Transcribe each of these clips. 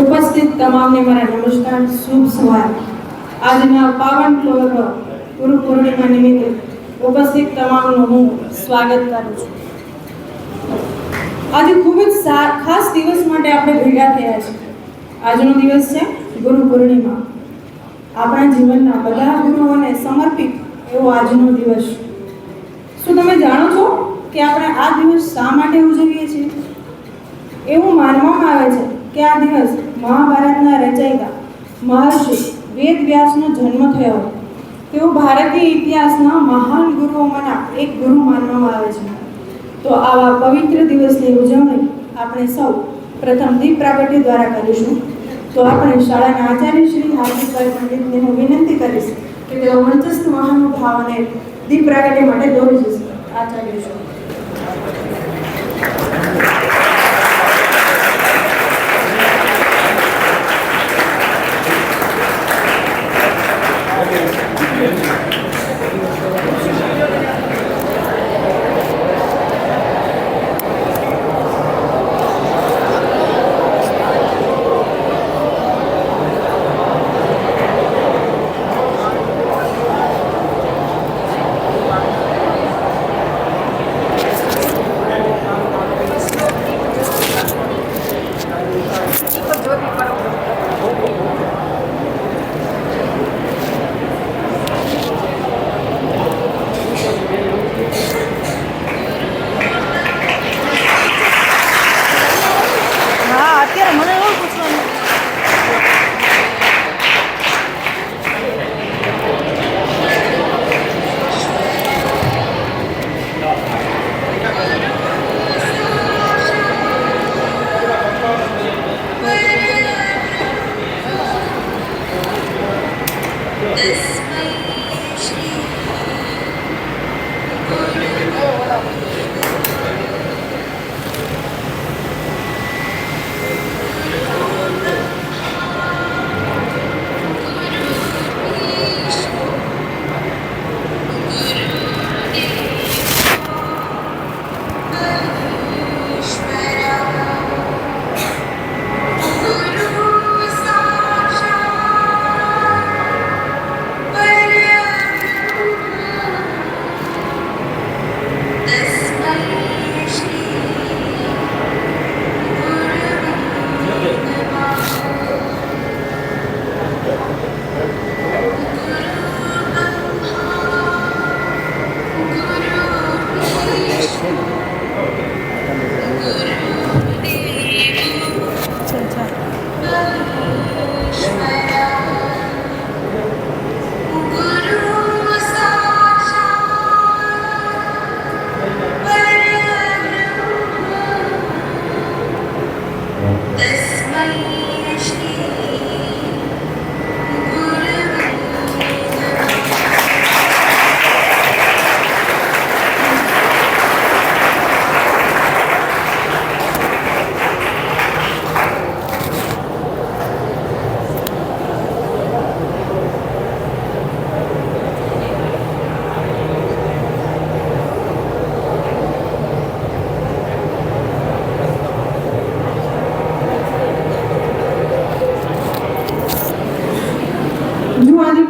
ઉપસ્થિત તમામને મારા નમસ્કાર, શુભ સવાર। આજના પાવન ગુરુ પૂર્ણિમા નિમિત્તે ઉપસ્થિત તમામનું હું સ્વાગત કરું છું। આજે ખૂબ જ ખાસ દિવસ માટે આપણે ભેગા થયા છીએ। આજનો દિવસ છે ગુરુ પૂર્ણિમા। આપણા જીવનના બધા ગુરુઓને સમર્પિત એવો આજનો દિવસ। શું તમે જાણો છો કે આપણે આ દિવસ શા માટે ઉજવીએ છીએ? એવું માનવામાં આવે છે કે આ દિવસ મહાભારતના રચયિતા મહર્ષિ વેદ વ્યાસનો જન્મ થયો હતો। તેઓ ભારતીય ઇતિહાસના મહાન ગુરુઓમાંના એક ગુરુ માનવામાં આવે છે। તો આવા પવિત્ર દિવસની ઉજવણી આપણે સૌ પ્રથમ દીપ પ્રાગટ્ય દ્વારા કરીશું। તો આપણે શાળાના આચાર્ય શ્રી હાર્દિકભાઈ પંડિતને હું વિનંતી કરીશ કે તેઓ મંચસ્થ મહાનુભાવોને દીપ પ્રાગટ્ય માટે દોરી જશે। આચાર્ય શ્રી।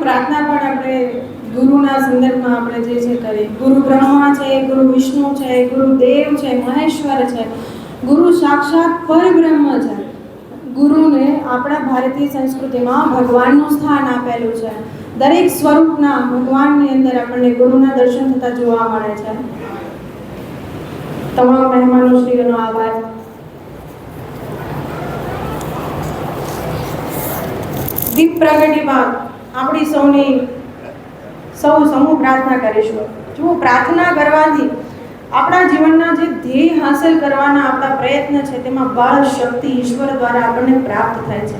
प्रार्थना पण આપણે ગુરુના સંદર્ભમાં આપણે જે છે કરીએ। ગુરુ બ્રહ્મા છે, ગુરુ વિષ્ણુ છે, ગુરુ દેવ છે, મહેશ્વર છે, ગુરુ સાક્ષાત પરબ્રહ્મ છે। ગુરુને આપણા ભારતીય સંસ્કૃતિમાં ભગવાનનું સ્થાન આપેલું છે। દરેક સ્વરૂપના ભગવાનની અંદર આપણને ગુરુના દર્શન થતા જોવા મળે છે। તમામ મહેમાનો શ્રીનો આભાર। દીપ પ્રાગટ્ય બાદ આપણી સૌ સમૂહ પ્રાર્થના કરીશું। જો પ્રાર્થના કરવાથી આપણા જીવનના જે ધ્યેય હાંસલ કરવાના આપણા પ્રયત્ન છે તેમાં બળ શક્તિ ઈશ્વર દ્વારા આપણને પ્રાપ્ત થાય છે।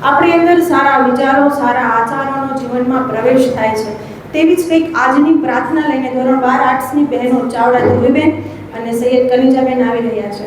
આપણી અંદર સારા વિચારો સારા આચારોનો જીવનમાં પ્રવેશ થાય છે। તેવી જ કંઈક આજની પ્રાર્થના લઈને ધોરણ 12 આર્ટ્સની બહેનો ચાવડા ધોલીબેન અને સૈયદ કનિજાબેન આવી રહ્યા છે.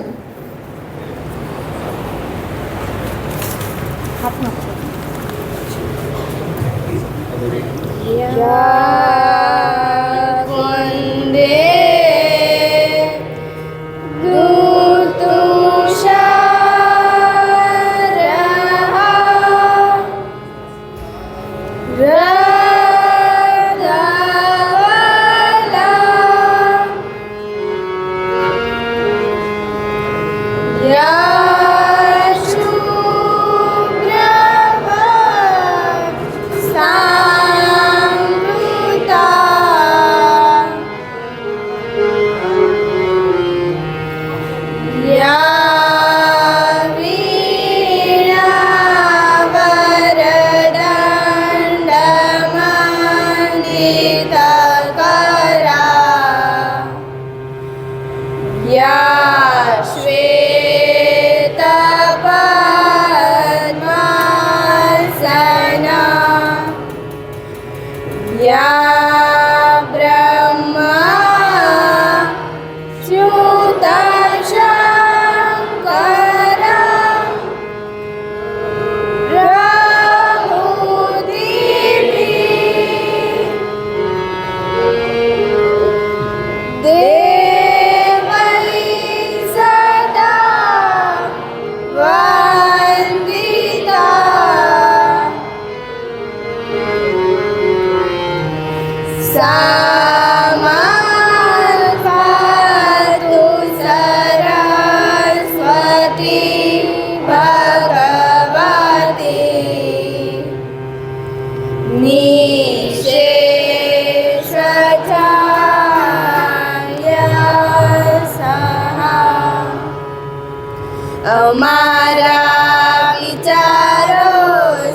અમારા વિચારો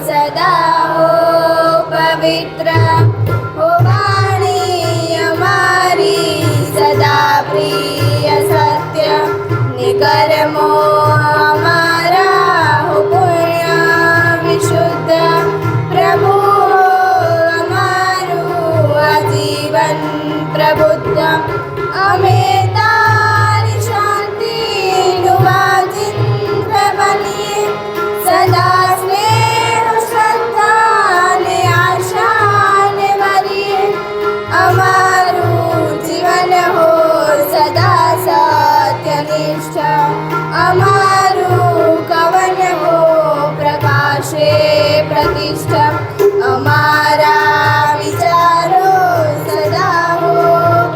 સદા હો પવિત્ર, હો વાણી અમારી સદા પ્રિય સત્ય, નિકર્મો અમારા હો પુણ્ય વિશુદ્ધ. પ્રભુ અમારું આજીવન પ્રબુદ્ધ, અમે તારી શાંતિનું વાજિંત્ર બનીએ. સદા સ્નેહ શ્રદ્ધા ને આશાને ભરીએ. અમારું જીવન હો સદા સત્યનિષ્ઠ, અમારું કવન હો પ્રકાશે પ્રતિષ્ઠ. અમારા વિચારો સદા હો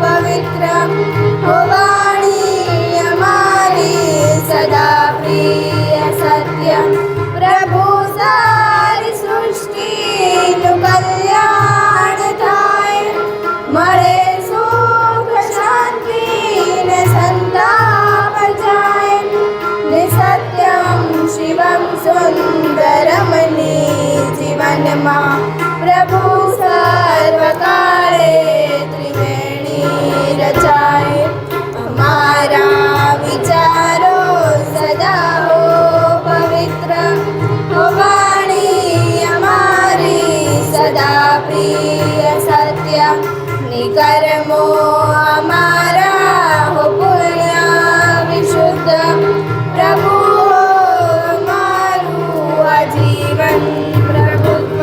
પવિત્ર, હો વાણી અમારી સદા પ્રિય સત્ય. પ્રભુ સારી સૃષ્ટિનું કલ્યાણ થાય, મળે સુખ શાંતિ ને સંતાપ જાય. ને સત્યમ શિવમ સુંદરમ ને જીવનમાં પ્રભુ સર્વકાળે ત્રિવેણી રચાય. અમારા વિચારો સદા હો પવિત્ર, હો વાણી અમારી સદા પ્રિય સત્ય. નિકર્મો અમારા હો પુણ્ય વિશુદ્ધ. પ્રભુ અમારું આજીવન પ્રભુત્વ.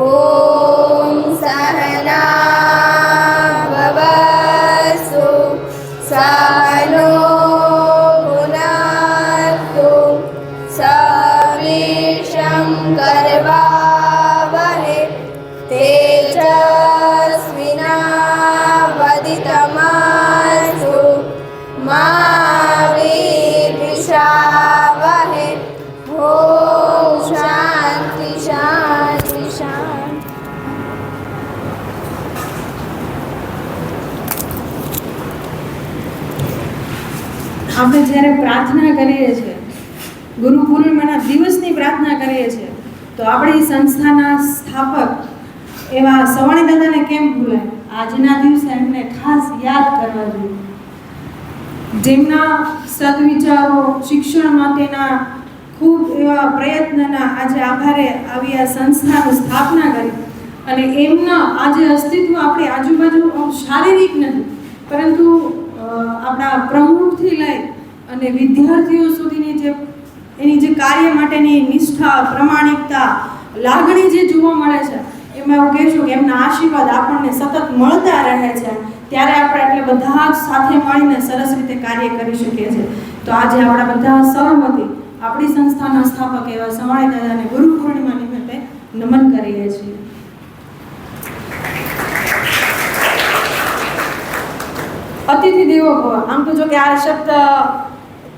ઓમ સહના ભવતુ સહનો ભુનક્તુ સવિષમ કર્વાવહે. તેજસ્વિનાવધિતમસ્તુ મા વિદ્વિષાવહે. ઓમ શાંતિ શાંતિ શાંતિ. આપણે જ્યારે પ્રાર્થના કરીએ છીએ, ગુરુ પૂર્ણિમાના દિવસની પ્રાર્થના કરીએ છીએ, તો આપણી સંસ્થાના સ્થાપક એવા સવાણી દાદાને કેમ ભૂલાય? આજના દિવસે એમને ખાસ યાદ કરવા જોઈએ. જેમના સદવિચારો, શિક્ષણ માટેના ખૂબ એવા પ્રયત્નના આજે આભારે આવી આ સંસ્થાની સ્થાપના કરી અને એમના આ જે અસ્તિત્વ આપણી આજુબાજુ શારીરિક નથી, પરંતુ આપણા પ્રમુખથી લઈ અને વિદ્યાર્થીઓ સુધીની જે એની જે કાર્ય માટેની નિષ્ઠા, પ્રમાણિકતા, લાગણી જે જોવા મળે છે, એમાં એવું કહીશું કે એમના આશીર્વાદ આપણને સતત મળતા રહે છે, ત્યારે આપણે એટલે બધા જ સાથે મળીને સરસ રીતે કાર્ય કરી શકીએ છીએ. તો આજે આપણા બધા સહમતી આપણી સંસ્થાના સ્થાપક એવા સવાણી દાદાને ગુરુ પૂર્ણિમા નિમિત્તે નમન કરીએ છીએ. અતિથિ દેવો ભવ. આમ તો જો કે આ શબ્દ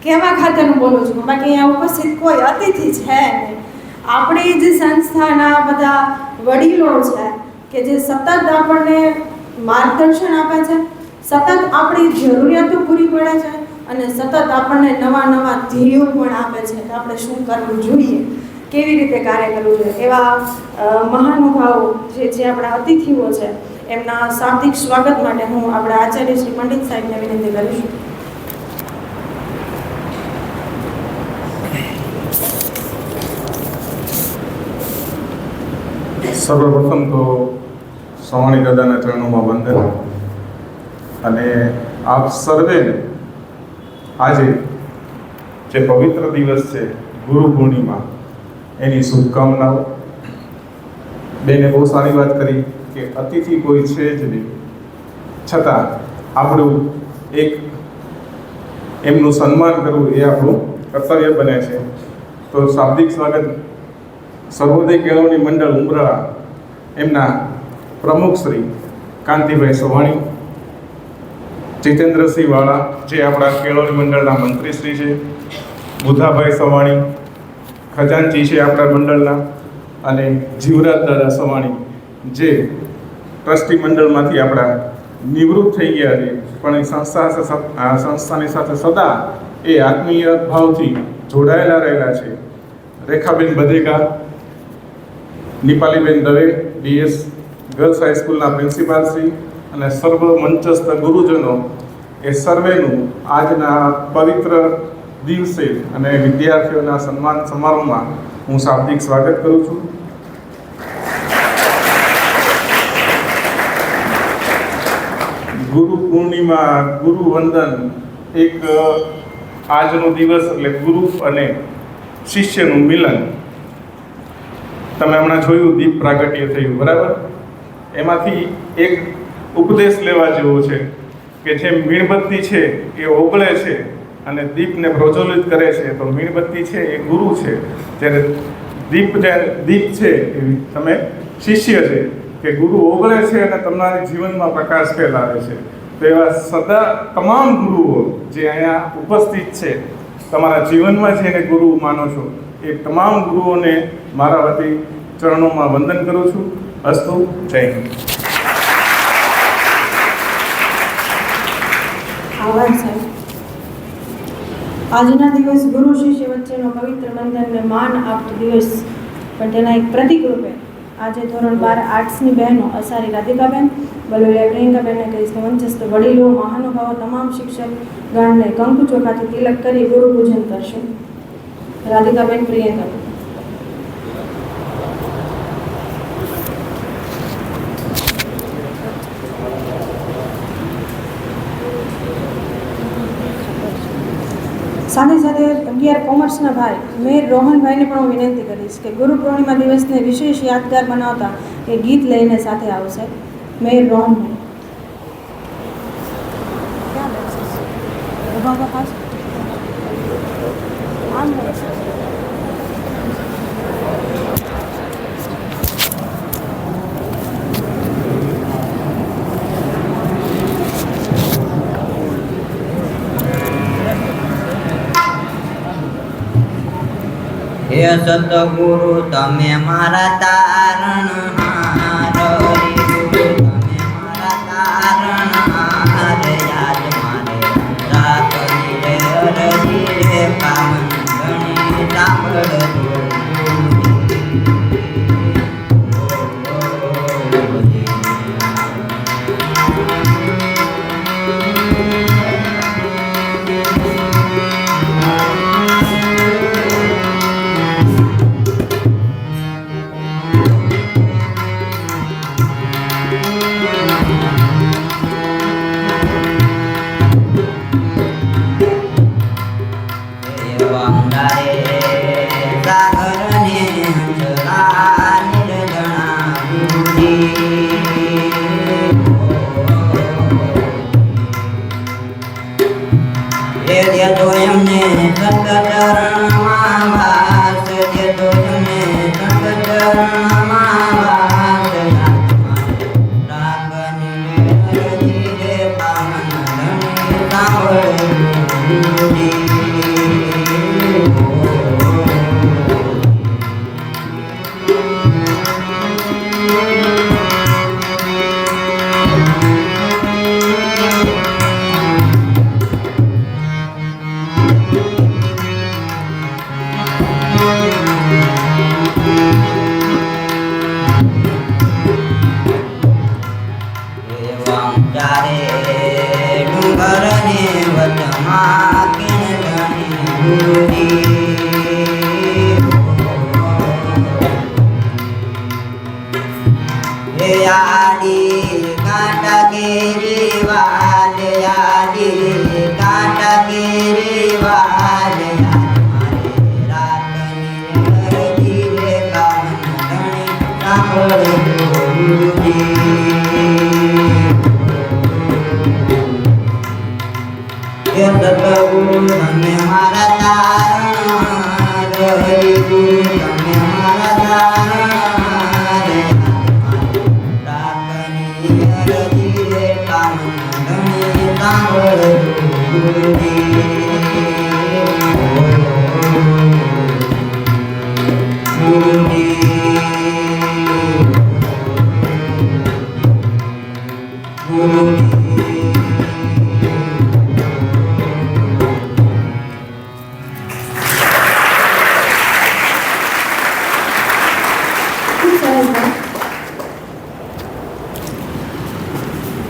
કહેવા ખાતરનું બોલું છું, બાકી અહીંયા ઉપસ્થિત કોઈ અતિથિ છે નહીં. આપણી જે સંસ્થાના બધા વડીલો છે કે જે સતત આપણને માર્ગદર્શન આપે છે, સતત આપણી જરૂરિયાતો પૂરી પડે છે અને સતત આપણને નવા નવા ધ્યેયો પણ આપે છે કે આપણે શું કરવું જોઈએ, કેવી રીતે કાર્ય કરવું જોઈએ. એવા મહાનુભાવો જે આપણા અતિથિઓ છે, એમના શાબ્દિક સ્વાગત માટે હું આપણા આચાર્ય શ્રી પંડિત સાહેબને વિનંતી કરીશું. સર્વપ્રથમ તો સવાણી દાદાના ચરણોમાં વંદન અને આપ સર્વેને આજે જે પવિત્ર દિવસ છે ગુરુ પૂર્ણિમા, એની શુભકામનાઓ. બેને બહુ સારી વાત કરી કે અતિથિ કોઈ છે જ નહીં, છતાં આપણું એક એમનું સન્માન કરવું એ આપણું કર્તવ્ય બને છે. તો શાબ્દિક સ્વાગત સર્વોદય કેળવણી મંડળ ઉમરાળા એમના પ્રમુખ શ્રી કાંતિભાઈ સવાણી, જીતેન્દ્રસિંહ વાળા જે આપણા કેળવણી મંડળના મંત્રીશ્રી છે, બુધાભાઈ સવાણી ખજાનચી છે આપણા મંડળના, અને જીવરાજ દાદા સવાણી જે ટ્રસ્ટી મંડળમાંથી આપણા નિવૃત્ત થઈ ગયા છે, પણ એ સંસ્થાની સાથે સદા એ આત્મીય ભાવથી જોડાયેલા રહેલા છે. રેખાબેન બધેકા, નિપાલીબેન દવે DS ગર્લ્સ હાઈસ્કૂલના પ્રિન્સિપાલ શ્રી અને સર્વ મંચસ્થ ગુરુજનો, એ સર્વેનું આજના પવિત્ર દિવસે અને વિદ્યાર્થીઓના સન્માન સમારોહમાં હું શાબ્દિક સ્વાગત કરું છું. ગુરુ પૂર્ણિમા, ગુરુ વંદન, એક આજનો દિવસ એટલે ગુરુ અને શિષ્યનું મિલન. તમે હમણાં જોયું દીપ પ્રાગટ્ય થયું, બરાબર? એમાંથી એક ઉપદેશ લેવા જેવો છે કે જે મીણબત્તી છે એ ઓગળે છે અને દીપને પ્રજ્વલિત કરે છે, તો મીણબત્તી છે એ ગુરુ છે, જ્યારે દીપ છે એ તમે શિષ્ય છે, કે ગુરુ ઓગળે છે અને તમારા જીવનમાં પ્રકાશ ફેલાવે છે. તો એવા સદા તમામ ગુરુઓ જે અહીંયા ઉપસ્થિત છે, તમારા જીવનમાં જેને ગુરુ માનો છો, એ તમામ ગુરુઓને મારા વતી ચરણોમાં વંદન કરું છું. અસ્તુ. જય હિન્દ. આભાર સાહેબ. આજના દિવસ ગુરુ શિષ્ય વચ્ચેનો પવિત્ર બંધનને માન આપતો દિવસ, પણ તેના એક પ્રતિક રૂપે આજે ધોરણ 12 આર્ટ્સની બહેનો અસારી રાધિકાબેન, બલોલિયા પ્રિયંકાબેનને કહીશ કે મંચસ્થ વડીલો, મહાનુભાવો, તમામ શિક્ષક ગણને કંકુ ચોખાથી તિલક કરી ગુરુ પૂજન કરશે. રાધિકાબેન, પ્રિયંકાબેન. સાથે સાથે 11 કોમર્સના ભાઈ મેર રોહનભાઈને પણ હું વિનંતી કરીશ કે ગુરુ પૂર્ણિમા દિવસને વિશેષ યાદગાર બનાવતા એ ગીત લઈને સાથે આવશે. મેર રોહનભાઈ હે સતગુરુ તમે મારા તારણહાર, હરિગુરુ તમે મારા તારણહાર, યાદ મારે રાખી રે હરજી રે પાવન ગણી સાંભળજો.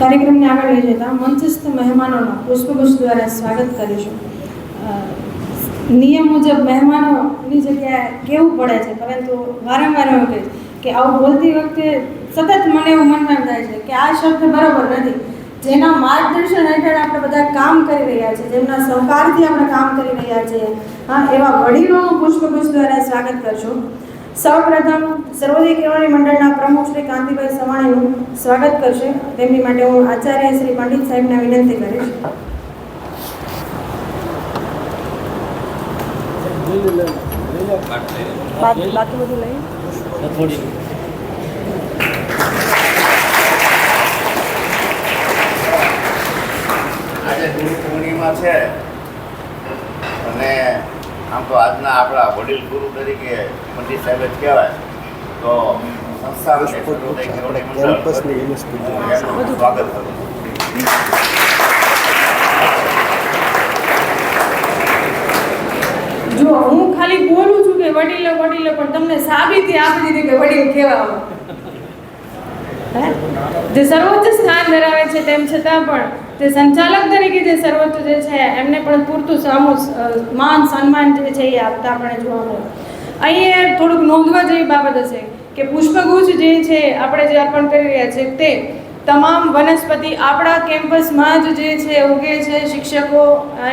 કાર્યક્રમને આગળ લઈ જતા મંચસ્થ મહેમાનોનો પુષ્પગુચ્છ દ્વારા સ્વાગત કરીશું. નિયમ મુજબ મહેમાનોની જગ્યાએ કેવું પડે છે, પરંતુ વારંવાર એવું કહે કે આવું બોલતી વખતે સતત મને એવું મનમાં થાય છે કે આ શબ્દ બરાબર નથી. જેના માર્ગદર્શન હેઠળ આપણે બધા કામ કરી રહ્યા છીએ, જેમના સહકારથી આપણે કામ કરી રહ્યા છીએ, એવા વડીલોનું પુષ્પગુચ્છ દ્વારા સ્વાગત કરશું. સૌપ્રથમ સર્વોદય કેળવણી મંડળના પ્રમુખ શ્રી કાંતિભાઈ સવાણીનું સ્વાગત કરશે. તેમની માટે હું આચાર્ય શ્રી પંડિત સાહેબને વિનંતી કરીશ. બાકી બધું લઈ આજે ગુરુ પૂર્ણિમા છે અને આમ તો આજના આપણા વડીલ ગુરુ તરીકે પંડિત સાહેબ જ કહેવાય. તો સંસ્થા વિશે સર્વોદય કેળવણી મંડળ એનું સ્વાગત કરું. જો હું ખાલી બોલું છું કે વડીલો વડીલો, પણ તમને સાબિતી આપી દીધી કે વડીલ કેવા જે સર્વોચ્ચ સ્થાન ધરાવે છે, તેમ છતાં પણ તે સંચાલક તરીકે જે સર્વોચ્ચ જે છે એમને પણ પૂરતું માન સન્માન જે છે એ આપતા આપણે જોવા મળે. અહીંયા થોડુંક નોંધવા જેવી બાબત હશે કે પુષ્પગુચ્છ જે છે આપણે જે અર્પણ કરી રહ્યા છે તે તમામ વનસ્પતિ આપણા કેમ્પસમાં જ જે છે ઉગે છે શિક્ષકો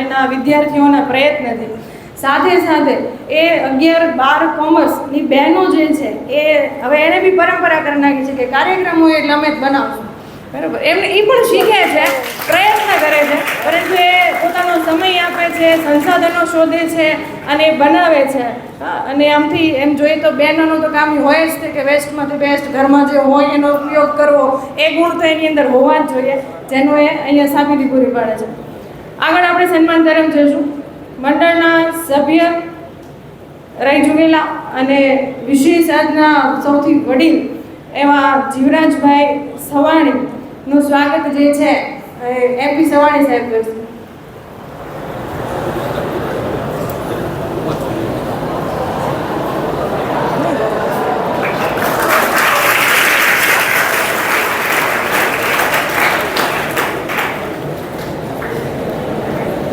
એના વિદ્યાર્થીઓના પ્રયત્નથી. સાથે સાથે એ 11-12 કોમર્સની બહેનો જે છે એ હવે એણે બી પરંપરા કરી નાખી છે કે કાર્યક્રમો એટલે અમે જ બનાવશું, બરાબર. એમને એ પણ શીખે છે, પ્રયત્ન કરે છે, પરંતુ એ પોતાનો સમય આપે છે, સંસાધનો શોધે છે અને બનાવે છે. અને આમથી એમ જોઈએ તો બહેનોનું તો કામ હોય જ છે કે વેસ્ટમાંથી બેસ્ટ ઘરમાં જે હોય એનો ઉપયોગ કરવો, એ ગુણ તો એની અંદર હોવા જ જોઈએ, જેનું એ અહીંયા સાબિતી પૂરી પાડે છે. આગળ આપણે સન્માન તરફ જઈશું. મંડળના સભ્ય રહી ચૂકેલા અને વિશેષ આજના સૌથી વડીલ એવા જીવરાજભાઈ સવાણીનું સ્વાગત જે છે એમપી સવાણી સાહેબ કરશે.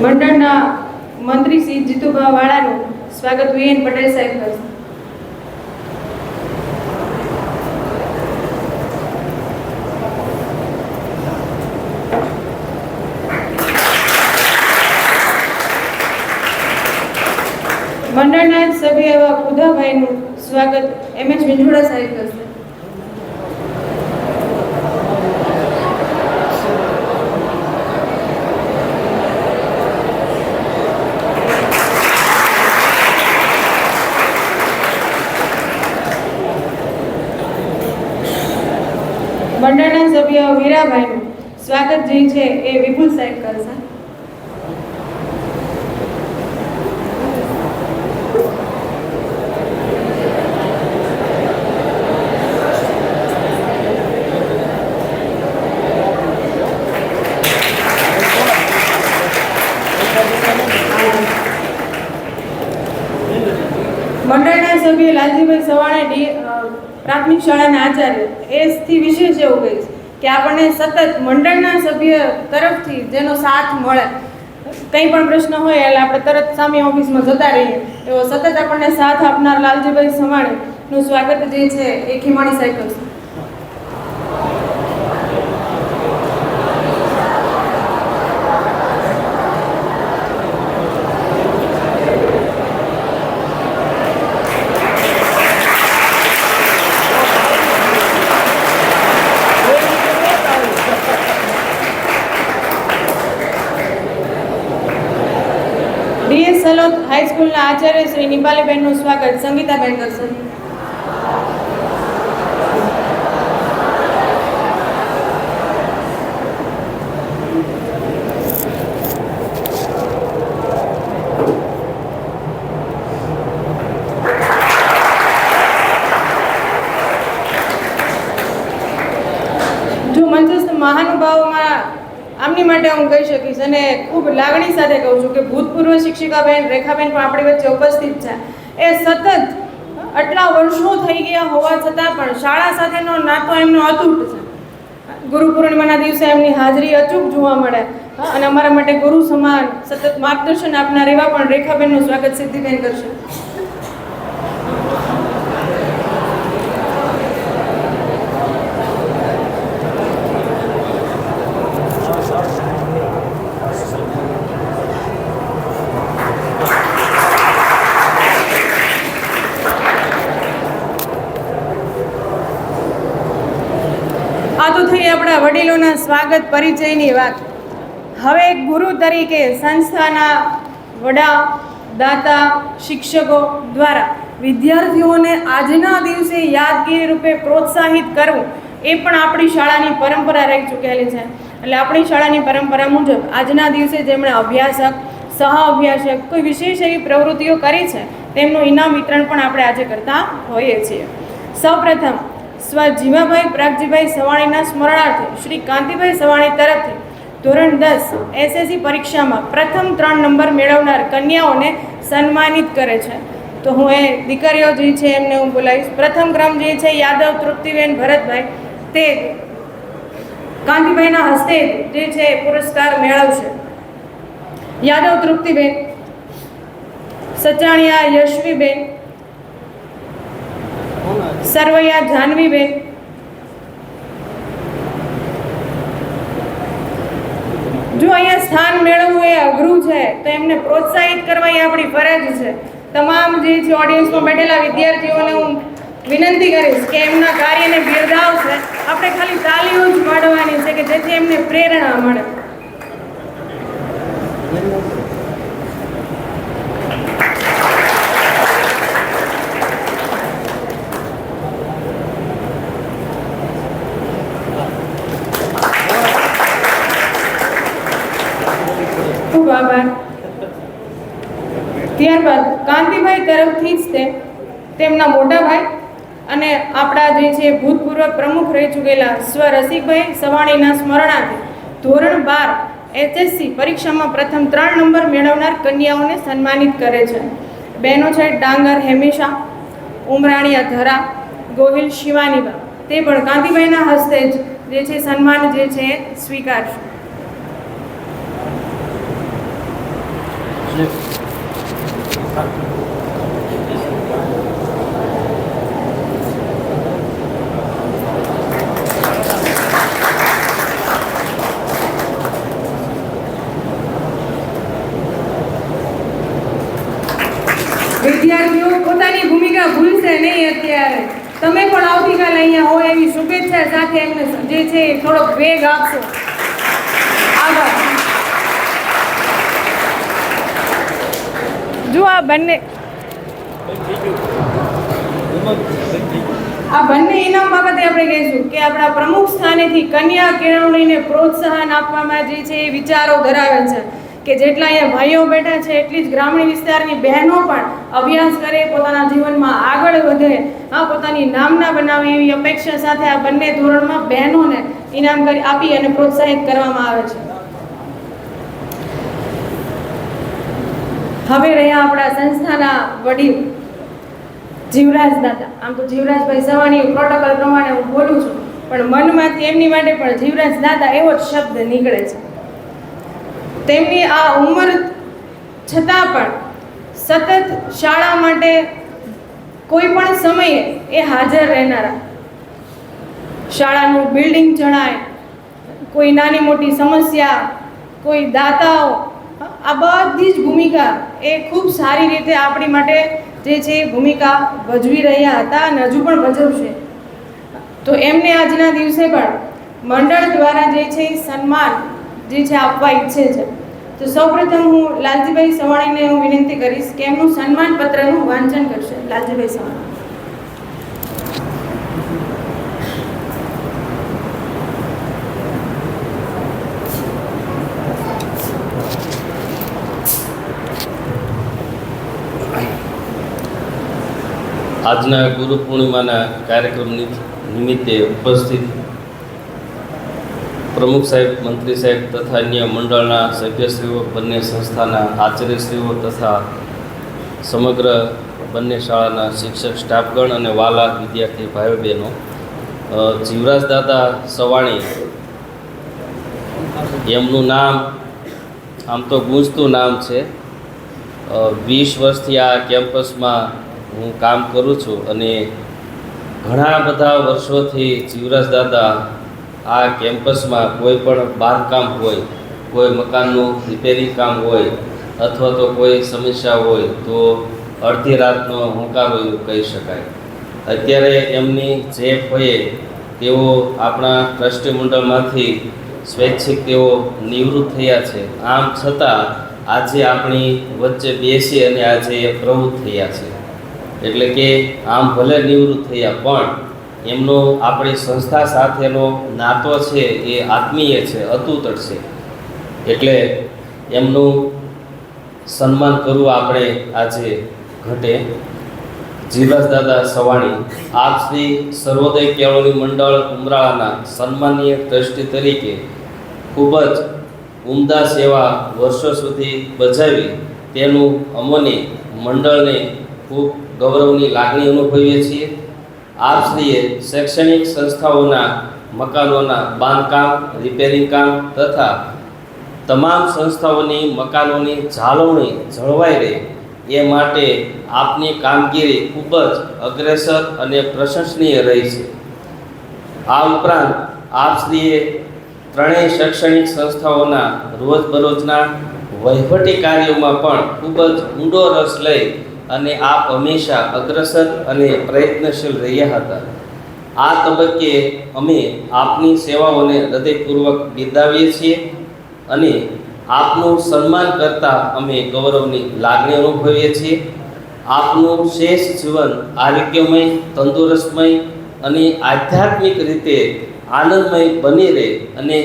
મંડળના મંત્રી શ્રી જીતુભા વાળાનું સ્વાગત વીએન પટેલ સાહેબ કરશે. મંડળના સભ્ય એવા ઉદાભાઈનું સ્વાગત એમએચ વિંજોડા સાહેબ કરશે. મંડળના સભ્ય વીરાભાઈનું સ્વાગત જે છે એ વિપુલ સાહેબ કરશે. પ્રાથમિક શાળાના આચાર્ય, એથી વિશેષ એવું કહીશ કે આપણને સતત મંડળના સભ્ય તરફથી જેનો સાથ મળે, કંઈ પણ પ્રશ્ન હોય એટલે આપણે તરત સામે ઓફિસમાં જતા રહીએ, એવો સતત આપણને સાથ આપનાર લાલજીભાઈ સવાણીનું સ્વાગત જે છે એ ખીમાણી સાયકલ્સ. ડીએસ સલોદ હાઈસ્કૂલના આચાર્ય શ્રી નિપાલીબેનનું સ્વાગત સંગીતાબેન કરશે. જો મંચસ્થ મહાનુભાવોમાં આમની માટે હું કહી શકીશ અને ખૂબ લાગણી સાથે કહું છું કે ભૂતપૂર્વ શિક્ષિકાબેન રેખાબેન પણ આપણી વચ્ચે ઉપસ્થિત છે. એ સતત આટલા વર્ષો થઈ ગયા હોવા છતાં પણ શાળા સાથેનો નાતો એમનો અતૂટ છે. ગુરુ પૂર્ણિમાના દિવસે એમની હાજરી અચૂક જોવા મળે અને અમારા માટે ગુરુ સમાન સતત માર્ગદર્શન આપનાર એવા પણ રેખાબેનનું સ્વાગત સિદ્ધિબેન કરશે. આ તો થઈ આપણા વડીલોના સ્વાગત પરિચયની વાત. હવે એક ગુરુ તરીકે સંસ્થાના વડા, દાતા, શિક્ષકો દ્વારા વિદ્યાર્થીઓને આજના દિવસે યાદગીરી રૂપે પ્રોત્સાહિત કરવું એ પણ આપણી શાળાની પરંપરા રહી ચૂકેલી છે. એટલે આપણી શાળાની પરંપરા મુજબ આજના દિવસે જેમણે અભ્યાસક, સહ અભ્યાસક કોઈ વિશેષ એવી પ્રવૃત્તિઓ કરી છે તેમનું ઇનામ વિતરણ પણ આપણે આજે કરતા હોઈએ છીએ. સૌપ્રથમ સ્વ જીવાભાઈ પ્રાગજીભાઈ સવાણીના સ્મરણાર્થે શ્રી કાંતિભાઈ સવાણી તરફથી ધોરણ 10 એસએસસી પરીક્ષામાં પ્રથમ 3 નંબર મેળવનાર કન્યાઓને સન્માનિત કરે છે. તો હું એ દીકરીઓ જે છે એમને હું બોલાવીશ. પ્રથમ ક્રમ જે છે યાદવ તૃપ્તિબેન ભરતભાઈ, તે કાંતિભાઈના હસ્તે જે છે પુરસ્કાર મેળવશે. યાદવ તૃપ્તિબેન, સચાણિયા યશવીબેન, સરવૈયા જાનવીબેન, જો અહીંયા સ્થાન મેળવવું એ અઘરું છે તો એમને પ્રોત્સાહિત કરવા એ આપણી ફરજ છે. તમામ જે છે ઓડિયન્સમાં બેઠેલા વિદ્યાર્થીઓને હું વિનંતી કરીશ કે એમના કાર્યને બિરદાવશે. આપણે ખાલી તાલીઓ જ પાડવાની છે કે જેથી એમને પ્રેરણા મળે. ખૂબ આભાર. ત્યારબાદ કાંતિભાઈ તરફથી જ તેમના મોટા ભાઈ અને આપણા જે છે ભૂતપૂર્વ પ્રમુખ રહી ચૂકેલા સ્વ રસિકભાઈ સવાણીના સ્મરણાર્થે ધોરણ 12 એચએસસી પરીક્ષામાં પ્રથમ 3 નંબર મેળવનાર કન્યાઓને સન્માનિત કરે છે. બહેનો છે ડાંગર હેમેશા, ઉમરાણીયા ધરા, ગોહિલ શિવાનીબા, તે પણ કાંતિભાઈના હસ્તે જ જે છે સન્માન જે છે સ્વીકારશે. વિદ્યાર્થીઓ પોતાની ભૂમિકા ભૂલશે નહીં. અત્યારે તમે પણ આવતીકાલે અહીંયા હોય એવી શુભેચ્છા સાથે એમને જે છે થોડોક વેગ આપશો. આભાર. જો આ બંને ઇનામ બાબતે આપણે કહીશું કે આપણા પ્રમુખ સ્થાનેથી કન્યા કેળવણીને પ્રોત્સાહન આપવામાં જે છે એ વિચારો ધરાવે છે કે જેટલા અહીંયા ભાઈઓ બેઠા છે એટલી જ ગ્રામીણ વિસ્તારની બહેનો પણ અભ્યાસ કરે, પોતાના જીવનમાં આગળ વધે, પોતાની નામના બનાવે એવી અપેક્ષા સાથે આ બંને ધોરણમાં બહેનોને ઇનામ આપી અને પ્રોત્સાહિત કરવામાં આવે છે. હવે રહ્યા આપણા સંસ્થાના વડીલ જીવરાજ દાદા, આમ તો જીવરાજભાઈ સવાણી પ્રોટોકોલ પ્રમાણે હું બોલું છું, પણ મનમાંથી એમની માટે પણ જીવરાજ દાદા એવો જ શબ્દ નીકળે છે. તેમની આ ઉંમર છતાં પણ સતત શાળા માટે કોઈ પણ સમયે એ હાજર રહેનારા, શાળાનું બિલ્ડિંગ જણાય, કોઈ નાની મોટી સમસ્યા, કોઈ દાતાઓ, આ બધી જ ભૂમિકા એ ખૂબ સારી રીતે આપણી માટે જે છે એ ભૂમિકા ભજવી રહ્યા હતા અને હજુ પણ ભજવશે. તો એમને આજના દિવસે પણ મંડળ દ્વારા જે છે એ સન્માન જે છે આપવા ઈચ્છે છે. તો સૌપ્રથમ હું લાલજીભાઈ સવાણીને હું વિનંતી કરીશ કે એમનું સન્માન પત્રનું વાંચન કરશે. લાલજીભાઈ સવાણી. આજના ગુરુ પૂર્ણિમાના કાર્યક્રમ નિમિત્તે ઉપસ્થિત પ્રમુખ સાહેબ, મંત્રી સાહેબ તથા અન્ય મંડળના સભ્યશ્રીઓ, બંને સંસ્થાના આચાર્યશ્રીઓ તથા સમગ્ર બંને શાળાના શિક્ષક સ્ટાફગણ અને વાલા વિદ્યાર્થી ભાઈઓ બહેનો, જીવરાજ દાદા સવાણી એમનું નામ આમ તો ગૂંજતું નામ છે. 20 વર્ષથી આ કેમ્પસમાં હું કામ કરું છું અને ઘણા બધા વર્ષોથી જીવરાજ દાદા આ કેમ્પસમાં કોઈ પણ બાંધકામ હોય, કોઈ મકાનનું રિપેરિંગ કામ હોય અથવા તો કોઈ સમસ્યા હોય તો અડધી રાતનો હોંકારો એવું કહી શકાય. અત્યારે એમની જે હોય તેઓ આપણા ટ્રસ્ટી મંડળમાંથી સ્વૈચ્છિક તેઓ નિવૃત્ત થયા છે. આમ છતાં આજે આપણી વચ્ચે બેસી અને આજે પ્રવૃત્ત થયા છે. એટલે કે આમ ભલે નિવૃત્ત થયા પણ એમનો આપણી સંસ્થા સાથેનો નાતો છે એ આત્મીય છે, અતૂટ છે. એટલે એમનું સન્માન કરવું આપણે આજે ઘટે. જીવરાજ દાદા સવાણી આપ શ્રી સર્વોદય કેળવણી મંડળ ઉમરાળાના સન્માનીય ટ્રસ્ટી તરીકે ખૂબ જ ઉમદા સેવા વર્ષો સુધી બજાવી તેનું અમને મંડળને ખૂબ ગૌરવની લાગણી અનુભવીએ છીએ. આપશ્રીએ શૈક્ષણિક સંસ્થાઓના મકાનોના બાંધકામ, રિપેરિંગ કામ તથા તમામ સંસ્થાઓની મકાનોની જાળવણી જળવાઈ રહે એ માટે આપની કામગીરી ખૂબ જ અગ્રેસર અને પ્રશંસનીય રહી છે. આ ઉપરાંત આપશ્રીએ ત્રણેય શૈક્ષણિક સંસ્થાઓના રોજબરોજના વહીવટી કાર્યોમાં પણ ખૂબ જ ઊંડો રસ લઈ અને આપ હંમેશા અગ્રસર અને પ્રયત્નશીલ રહ્યા હતા. આ તબક્કે અમે આપની સેવાઓને હૃદયપૂર્વક બિરદાવીએ છીએ અને આપનું સન્માન કરતાં અમે ગૌરવની લાગણી અનુભવીએ છીએ. આપનું શેષ જીવન આરોગ્યમય, તંદુરસ્તમય અને આધ્યાત્મિક રીતે આનંદમય બની રહે અને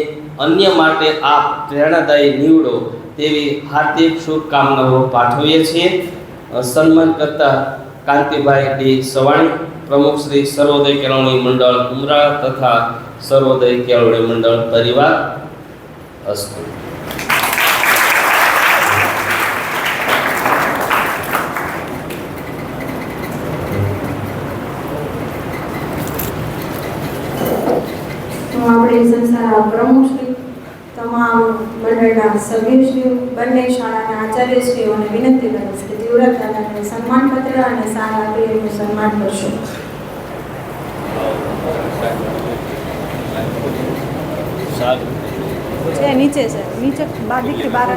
અન્ય માટે આપ પ્રેરણાદાયી નીવડો તેવી હાર્દિક શુભકામનાઓ પાઠવીએ છીએ. સન્માન કરતા કાંતિભાઈ ડી સવાણી, પ્રમુખ શ્રી સર્વોદય કેળવણી મંડળ ઉમરાળા તથા સર્વોદય કેળવણી મંડળ પરિવાર. અસ્તુ. આપણી સંસ્થાના પ્રમુખશ્રી, તમામ મંડળના સભ્યશ્રીઓ, બંને શાળાના આચાર્યશ્રીઓને વિનંતી કરીશ કે જીવરાજ દાદાને સન્માનપત્ર અને શાલ આપી એનું સન્માન કરશો. છે નીચે છે, નીચે દીકરી બહાર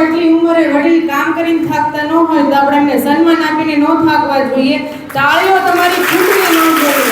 આટલી ઉંમરે વડીલ કામ કરીને થાકતા ન હોય તો આપણે એમને સન્માન આપીને ન થાકવા જોઈએ. તાળીઓ તમારી ફૂટવી ન જોઈએ.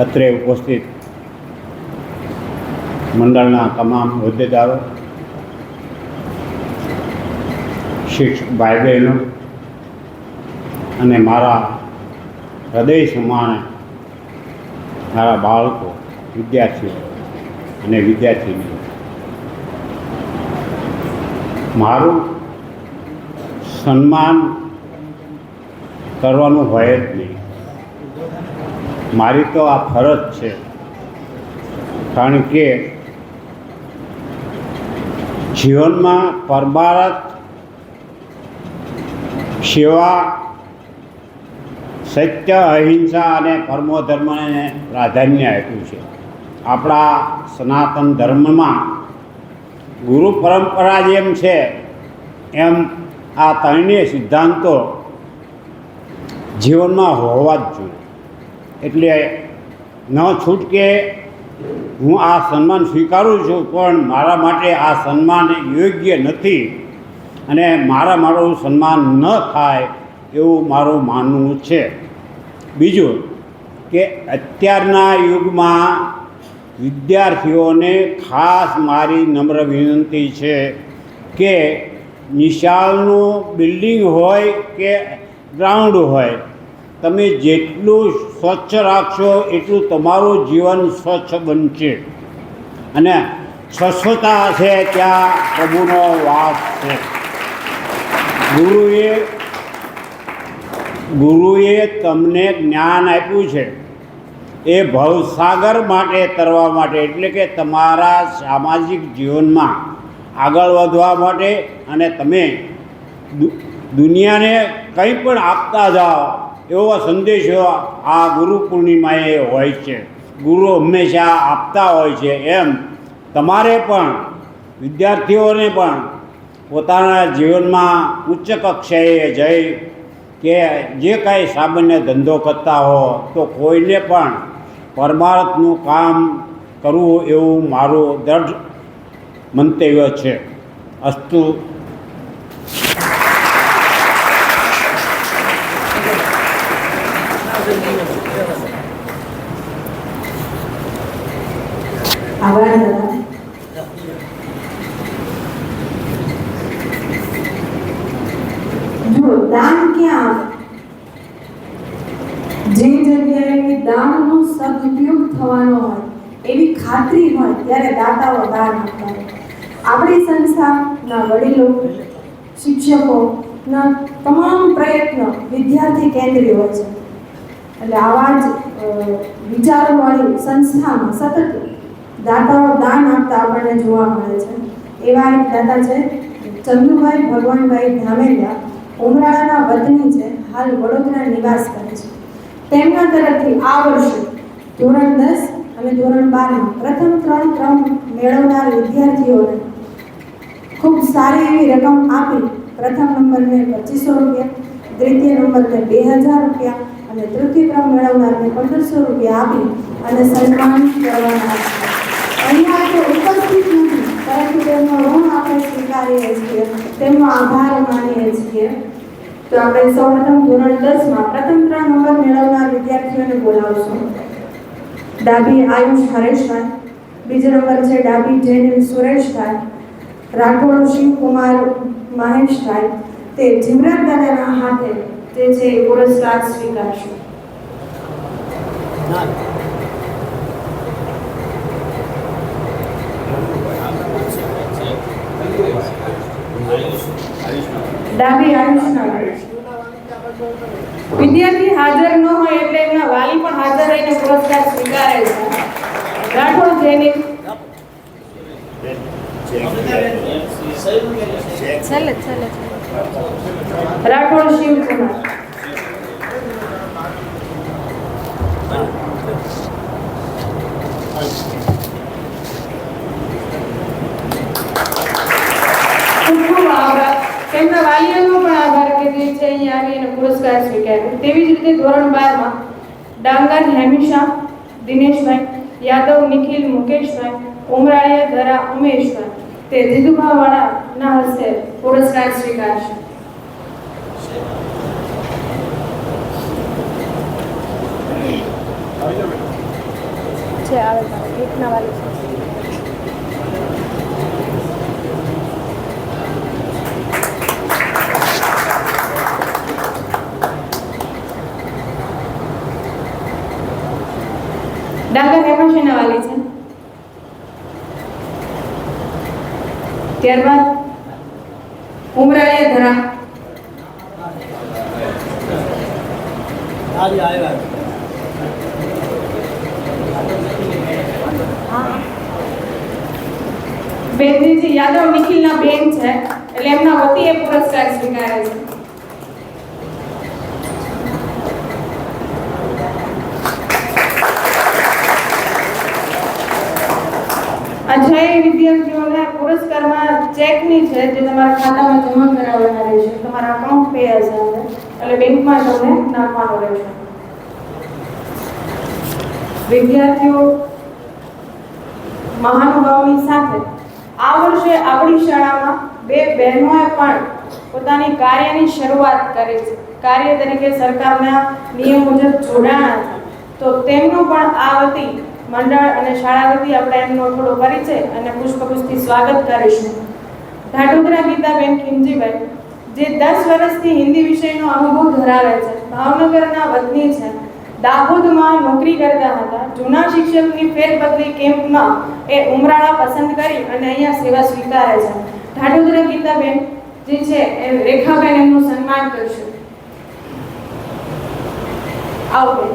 અત્રે ઉપસ્થિત મંડળના તમામ હોદ્દેદારો, શિક્ષક ભાઈ બહેનો અને મારા હૃદય સમાન મારા બાળકો, વિદ્યાર્થીઓ અને વિદ્યાર્થીનીઓ, મારું સન્માન કરવાનું હોય જ નહીં. મારી તો આ ફરજ છે, કારણ કે જીવનમાં પરમાર્થ સેવા, સત્ય, અહિંસા અને પરમો ધર્મને પ્રાધાન્ય આપ્યું છે. આપણા સનાતન ધર્મમાં ગુરુ પરંપરા જેમ છે એમ આ ત્રણેય સિદ્ધાંતો જીવનમાં હોવા જ જોઈએ. એટલે ન છૂટકે હું આ સન્માન સ્વીકારું છું, પણ મારા માટે આ સન્માન યોગ્ય નથી અને મારું સન્માન ન થાય એવું મારું માનવું છે. બીજું કે અત્યારના યુગમાં વિદ્યાર્થીઓને ખાસ મારી નમ્ર વિનંતી છે કે નિશાળનું બિલ્ડિંગ હોય કે ગ્રાઉન્ડ હોય, તમે જેટલું સ્વચ્છ રાખશો એટલું તમારું જીવન સ્વચ્છ બનશે. અને સ્વચ્છતા છે ત્યાં પ્રભુનો વાસ છે. ગુરુએ તમને જ્ઞાન આપ્યું છે એ ભવસાગર માટે તરવા માટે, એટલે કે તમારા સામાજિક જીવનમાં આગળ વધવા માટે, અને તમે દુનિયાને કંઈ પણ આપતા જાઓ એવો સંદેશો આ ગુરુ પૂર્ણિમાએ હોય છે. ગુરુ હંમેશા આપતા હોય છે, એમ તમારે પણ વિદ્યાર્થીઓને પણ પોતાના જીવનમાં ઉચ્ચ કક્ષાએ જઈ કે જે કાંઈ સામાન્ય ધંધો કરતા હો તો કોઈને પણ પરમાર્થનું કામ કરવું એવું મારું દૃઢ મંતવ્ય છે. અસ્તુ. આભાર દાદા. જો દાન ક્યાં આવે, જે જગ્યાએ દાનનો સદુપયોગ થવાનો હોય એવી ખાતરી હોય ત્યારે દાતાઓ દાન આપતા હોય. આપણી સંસ્થાના વડીલો, શિક્ષકોના તમામ પ્રયત્નો વિદ્યાર્થી કેન્દ્રીય હોય છે. એટલે આવા જ વિચારોવાળી સંસ્થામાં સતત દાતાઓ દાન આપતા આપણને જોવા મળે છે. એવા એક દાતા છે ચંદુભાઈ ભગવાનભાઈ ધામેલિયા, ઉમરાળાના વતની છે, હાલ વડોદરા નિવાસ કરે છે. તેમના તરફથી આ વર્ષે ધોરણ 10 અને ધોરણ 12 પ્રથમ 3 ક્રમ મેળવનાર વિદ્યાર્થીઓને ખૂબ સારી એવી રકમ આપી પ્રથમ નંબરને 2500 રૂપિયા, દ્વિતીય નંબરને 2000 રૂપિયા અને તૃતીય ક્રમ મેળવનારને 1500 રૂપિયા આપી અને સન્માન કરવાના છે. અહીંયા તો ઉપસ્થિત નથી, પરંતુ તેમનો ઋણ આપણે સ્વીકારીએ છીએ, તેમનો આભાર માનીએ છીએ. તો આપણે સૌપ્રથમ ધોરણ 10માં પ્રથમ 3 નંબર મેળવનાર વિદ્યાર્થીઓને બોલાવશું. ડાબી આયુષ હરેશભાઈ, બીજો નંબર છે ડાબી જેનિલ સુરેશભાઈ, રાઠોડ શિવકુમાર મહેશભાઈ. તે જીવરાજ દાદાના હાથે તે છે પુરસ્કાર સ્વીકારશે. ડાબી આયુષના વિદ્યાર્થી હાજર ન હોય એટલે એમના વાલી પણ હાજર રહીને પુરસ્કાર સ્વીકારે છે. રાઠોડ જેનિલ, રાઠોડ શિવકુમાર, ખૂબ આભાર. તેમના વાલીઓનો પણ આભાર કે જે છે અહીંયા આવીને પુરસ્કાર સ્વીકાર્યો. તેવી જ રીતે ધોરણ 12માં ડાંગર હેમિશા દિનેશભાઈ, યાદવ નિખિલ મુકેશભાઈ, ઉમરાળિયા ધરા ઉમેશભાઈ. તે જીતુભાવાળાના હસ્તે પુરસ્કાર સ્વીકારશે. છે આવે ગીતના વાલી છે. ડાંગર હેમાશેના વાલી છે. ત્યારબાદ ઉમરાળિયા ધરા. બેનજી યાદવ નિખિલના બેન છે એટલે એમના વતી એ પુરસ્કાર સ્વીકારે છે. આ 6 વિદ્યાર્થીઓને પુરસ્કારમાં ચેકની છે જે તમારા ખાતામાં જમા કરાવવાના રહેશે. તમારા અકાઉન્ટ પે હશે એટલે બેંકમાં તમને નાખવાનું રહેશે. વિદ્યાર્થીઓ મહાનુભાવોની સાથે આ વર્ષે આપણી શાળામાં 2 બહેનોએ પણ પોતાની કાર્યની શરૂઆત કરી છે. કાર્ય તરીકે સરકારના નિયમ મુજબ જોડાણા છે. તો તેમનું પણ આ વતી મંડળ અને શાળા વતી આપણે એમનો થોડો પરિચય અને પુષ્પગુચ્છથી સ્વાગત કરીશું. ધાટોદરા ગીતાબેન ખીમજીભાઈ જે 10 વર્ષથી હિન્દી વિષયનો અનુભવ ધરાવે છે, ભાવનગરના વતની છે, દાહોદમાં નોકરી કરતા હતા. જૂના શિક્ષકની ફેરબદલી કેમ્પમાં એ ઉમરાળા પસંદ કરી અને અહીંયા સેવા સ્વીકારે છે. ધાટોદરા ગીતાબેન જે છે એ રેખાબેન એમનું સન્માન કરશે. આવો.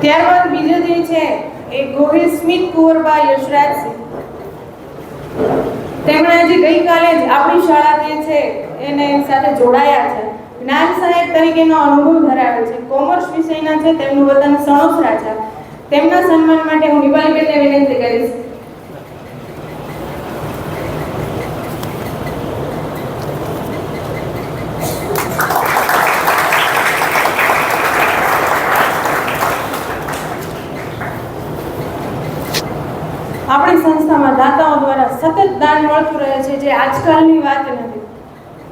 ત્યારબાદ બીજા જે છે એ ગોહિલ સ્મિત કુંવરબા યશરાજસિંહ. તેમણે જે ગઈકાલે જ આપણી શાળા જે છે એને સાથે જોડાયા છે. જ્ઞાન સહાયક તરીકેનો અનુભવ ધરાવે છે. કોમર્સ વિષયના છે. તેમનું વતન સણોસરા છે. તેમના સન્માન માટે હું નિવાલબેનને વિનંતી કરીશ. આપણી સંસ્થામાં દાતાઓ દ્વારા સતત દાન મળતું રહે છે, જે આજકાલની વાત નથી.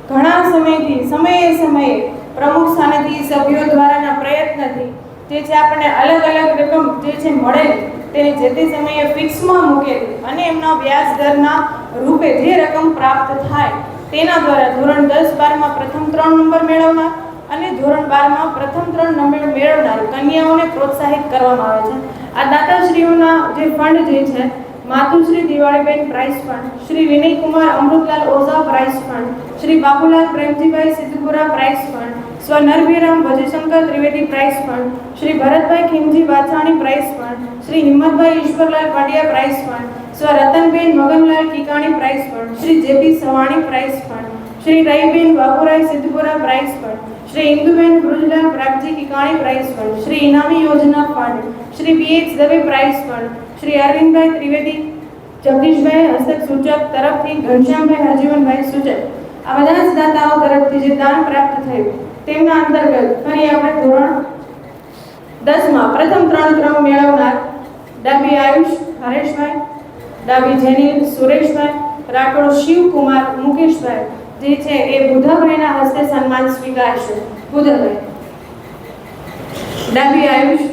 ઘણા સમયથી સમયે પ્રમુખ સ્થાનેથી સભ્યો દ્વારાના પ્રયત્નથી જે છે આપણને અલગ અલગ રકમ જે છે મળેલી તેને જે તે સમયે ફિક્સમાં મૂકેલી અને એમના વ્યાજ દરના રૂપે જે રકમ પ્રાપ્ત થાય તેના દ્વારા ધોરણ 10-12માં પ્રથમ 3 નંબર મેળવનાર અને ધોરણ 12માં પ્રથમ 3 નંબર મેળવનાર કન્યાઓને પ્રોત્સાહિત કરવામાં આવે છે. આ દાતાશ્રીઓના જે ફંડ જે છે માતુશ્રી Diwaliben prize fund, Shri Vinaykumar Amrutlal Oza prize fund, Shri Babulal Premjibhai Siddhpura prize fund, સ્વ Narbhiram Bhajshankar Trivedi prize fund, Shri Bharatbhai Khimji Vachhani prize fund, Shri Himmatbhai Ishwarlal Pandya prize fund, સ્વ Ratanben Maganlal Kikani prize fund, Shri JP Savani prize fund, Shri Rahiben Baburai Siddhpura prize fund, Shri Induben Bhujlal Pragji Kikani prize fund, Shri ઇનામી યોજના fund, Shri BH Dave price fund, Shri Arvindbhai Trivedi જગદીશભાઈ હસ્તક સૂચક તરફથી ઘનશ્યામભાઈ હરજીવનભાઈ સૂચક આ બધા જ દાતાઓ તરફથી જે દાન પ્રાપ્ત થયું તેમના અંતર્ગત ફરી આપણે ધોરણ 10માં પ્રથમ 3 ક્રમ મેળવનાર ડાબી આયુષ હરેશભાઈ, ડાબી જેનિલ સુરેશભાઈ, રાઠોડ શિવકુમાર મુકેશભાઈ જે છે એ બુધાભાઈના હસ્તે સન્માન સ્વીકારશે. બુધાભાઈ. ડાબી આયુષ,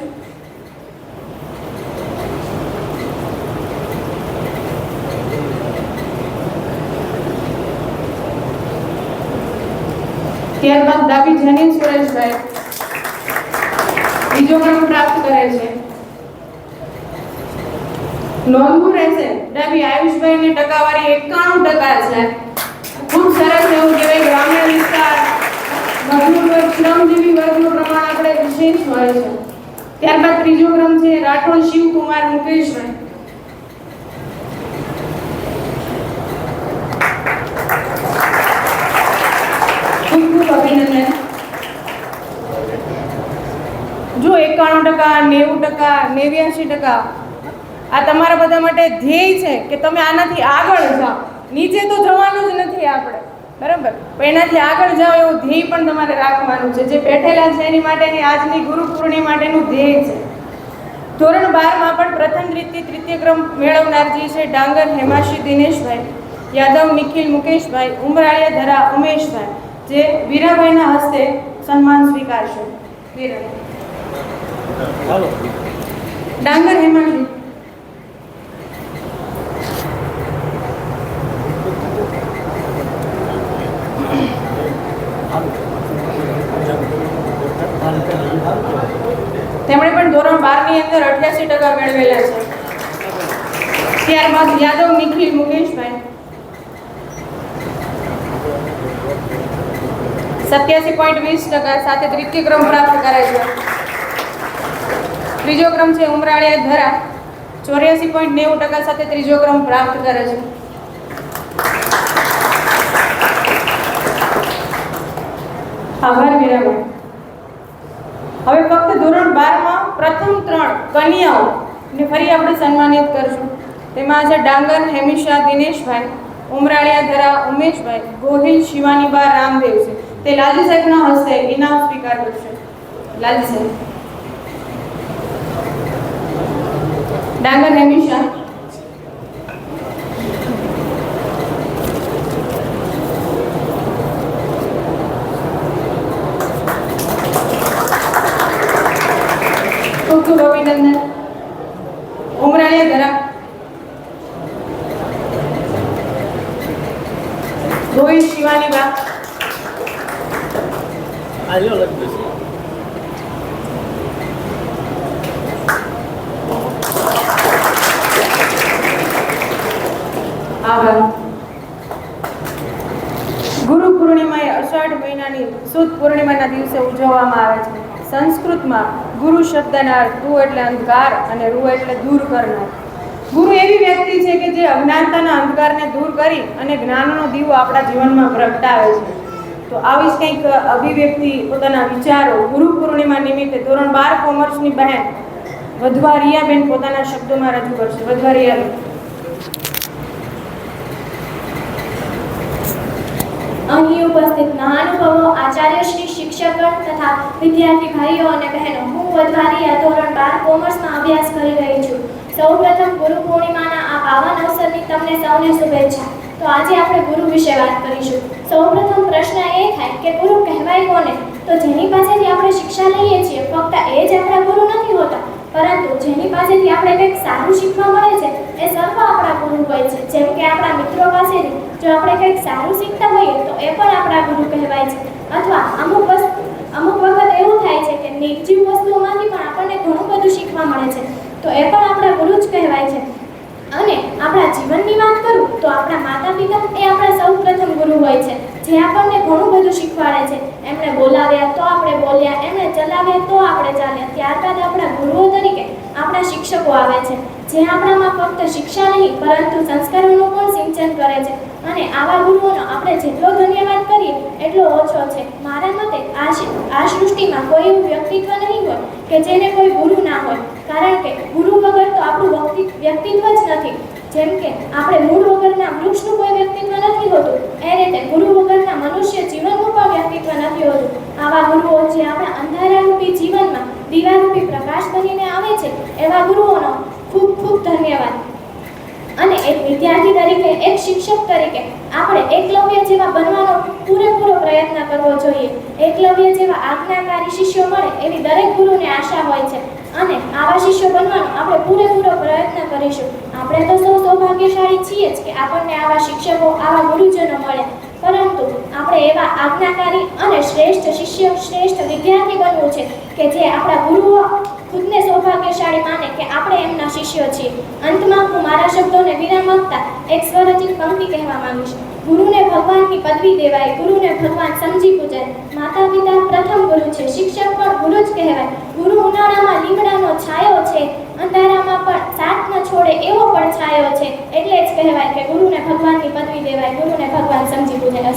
ત્યારબાદ ડાબી જેનિલ સુરેશભાઈ બીજો ક્રમ પ્રાપ્ત કરે છે. નોંધવું રહેશે ડાબી આયુષભાઈની ટકાવારી 91% છે. ખૂબ સરસ એવું કહેવાય. ગ્રામ્ય વિસ્તાર, મજૂર વર્ગ, શ્રમજીવી વર્ગનું પ્રમાણ આપણે વિશેષ મળે છે. ત્યારબાદ ત્રીજો ક્રમ છે રાઠોડ શિવકુમાર મુકેશભાઈ. ખૂબ ખૂબ અભિનંદન. જો 91%, 90%, 89% આ તમારા બધા માટે ધ્યેય છે કે તમે આનાથી આગળ જાઓ. નીચે તો જવાનું જ નથી આપણે, બરાબર, પણ એનાથી આગળ જાઓ એવું ધ્યેય પણ તમારે રાખવાનું છે. જે બેઠેલા છે એની માટેની આજની ગુરુ પૂર્ણિમા માટેનું ધ્યેય છે. ધોરણ 12માં પણ પ્રથમ તૃતીય ક્રમ મેળવનાર જે છે ડાંગર હેમાશી દિનેશભાઈ, યાદવ નિખિલ મુકેશભાઈ, ઉમરાળિયા ધરા ઉમેશભાઈ, જે વીરાભાઈના હસ્તે સન્માન સ્વીકારશે. ડાંગર હેમાશી. તેમણે પણ ધોરણ 12 ની અંદર 88% મેળવેલા છે. ત્યારબાદ યાદવ નિખિલ મુકેશભાઈ 87.20% સાથે તૃતીય ક્રમ પ્રાપ્ત કરે છે. ત્રીજો ક્રમ છે ઉમરાળિયા ધરા 84.90% સાથે ત્રીજો ક્રમ પ્રાપ્ત કરે છે. આભાર વીરાભાઈ. હવે ફક્ત ધોરણ 12માં પ્રથમ 3 કન્યાઓને ફરી આપણે સન્માનિત કરશું. તેમાં છે ડાંગર હેમિશા દિનેશભાઈ, ઉમરાળિયા ધરા ઉમેશભાઈ, ગોહિલ શિવાનીબા રામદેવ છે. તે લાલજી સાહેબના હસ્તે ઇનામ સ્વીકાર કરશે. લાલજી સાહેબ. ડાંગર હેમિશા. ખૂબ ખૂબ અભિનંદન. ઉમરાળિયા ધરા, ગોહિલ શિવાનીબા, આભાર. ગુરુ પૂર્ણિમા એ અષાઢ મહિનાની સુદ પૂર્ણિમાના દિવસે ઉજવવામાં આવે છે. સંસ્કૃતમાં ગુરુ શબ્દના અર્થ ગુ એટલે અંધકાર અને રૂ એટલે દૂર કરનાર. ગુરુ એવી વ્યક્તિ છે કે જે અજ્ઞાનતાના અંધકારને દૂર કરી અને જ્ઞાનનો દીવો આપણા જીવનમાં પ્રગટાવે છે. તો આવી જ કંઈક અભિવ્યક્તિ, પોતાના વિચારો ગુરુ પૂર્ણિમા નિમિત્તે ધોરણ 12 કોમર્સની બહેન વધવા રિયાબેન પોતાના શબ્દોમાં રજૂ કરશે. વધવા રિયાબેન. અહીં ઉપસ્થિત મહાનુભાવો, આચાર્યશ્રી, શિક્ષકગણ તથા વિદ્યાર્થી ભાઈઓ અને બહેનો, હું વધવારીયા ધોરણ 12 કોમર્સમાં અભ્યાસ કરી રહી છું. સૌપ્રથમ ગુરુ પૂર્ણિમાના આ પાવન અવસરની તમને સૌને શુભેચ્છા. તો આજે આપણે ગુરુ વિશે વાત કરીશું. સૌપ્રથમ પ્રશ્ન એ થાય કે ગુરુ કહેવાય કોને? તો જેની પાસેથી આપણે શિક્ષા લઈએ છીએ ફક્ત એ જ આપણા ગુરુ નથી હોતા, પરંતુ જેની પાસેથી આપણે કંઈક સારું શીખવા મળે છે એ સર્વ આપણા ગુરુ હોય છે. જેમ કે આપણા મિત્રો પાસેથી જો આપણે કંઈક સારું શીખતા હોઈએ તો એ પણ આપણા ગુરુ કહેવાય છે. અથવા અમુક વખત એવું થાય છે કે નિર્જીવ વસ્તુઓમાંથી પણ આપણને ઘણું બધું શીખવા મળે છે, તો એ પણ આપણા ગુરુ જ કહેવાય છે. અને આપણા જીવનની વાત કરું તો આપણા માતા પિતા એ આપણા સૌપ્રથમ ગુરુ હોય છે, જે આપણને ઘણું બધું શીખવાડે છે. એમણે બોલાવ્યા તો આપણે બોલ્યા, એમણે ચલાવ્યા તો આપણે ચાલ્યા. ત્યારબાદ આપણા ગુરુઓ તરીકે આપણા શિક્ષકો આવે છે, જે આપણામાં ફક્ત શિક્ષા નહીં પરંતુ સંસ્કારોનું પણ સિંચન કરે છે. અને આવા ગુરુઓનો આપણે જેટલો ધન્યવાદ કરીએ એટલો ઓછો છે. મારા મતે આ સૃષ્ટિમાં કોઈ એવું વ્યક્તિત્વ નહીં હોય કે જેને કોઈ ગુરુ ના હોય, કારણ કે ગુરુ વગર તો આપણું વ્યક્તિત્વ જ નથી. જેમ કે આપણે મૂળ વગરના વૃક્ષનું કોઈ વ્યક્તિત્વ નથી હોતું, એ રીતે ગુરુ વગરના મનુષ્ય જીવનનું પણ વ્યક્તિત્વ નથી હોતું. આવા ગુરુઓ જે આપણા અંધારારૂપી જીવનમાં દીવારૂપી પ્રકાશ બનીને આવે છે, એવા ગુરુઓનો ખૂબ ખૂબ ધન્યવાદ. અને એક વિદ્યાર્થી તરીકે, એક શિક્ષક તરીકે આપણે એકલવ્ય જેવા બનવાનો પૂરેપૂરો પ્રયત્ન કરવો જોઈએ. એકલવ્ય જેવા આજ્ઞાકારી શિષ્યો મળે એવી દરેક ગુરુને આશા હોય છે, અને આવા શિષ્યો બનવાનો આપણે પૂરેપૂરો પ્રયત્ન કરીશું. આપણે તો સૌ સૌભાગ્યશાળી છીએ જ કે આપણને આવા શિક્ષકો, આવા ગુરુજનો મળ્યા, પરંતુ આપણે એવા આજ્ઞાકારી અને શ્રેષ્ઠ શિષ્ય, શ્રેષ્ઠ વિદ્યાર્થી બનવું છે કે જે આપણા ગુરુઓ ખુદને સૌભાગ્યશાળી માને કે આપણે એમના શિષ્યો છીએ. અંતમાં હું મારા શબ્દોને વિરામ આપતા એક સ્વરચિત પંક્તિ કહેવા માંગીશ. ગુરુને ભગવાનની પદવી દેવાય, ગુરુને ભગવાન સમજી પૂજાય. માતા પિતા પ્રથમ ગુરુ છે, શિક્ષક પણ ગુરુ જ કહેવાય. ગુરુ ઉનાળામાં લીમડાનો છાયો છે, અંધારામાં પણ સાથ ન છોડે એવો પડછાયો છે. એટલે જ કહેવાય કે ગુરુને ભગવાનની પદવી દેવાય, ગુરુને ભગવાન સમજી પૂજાય.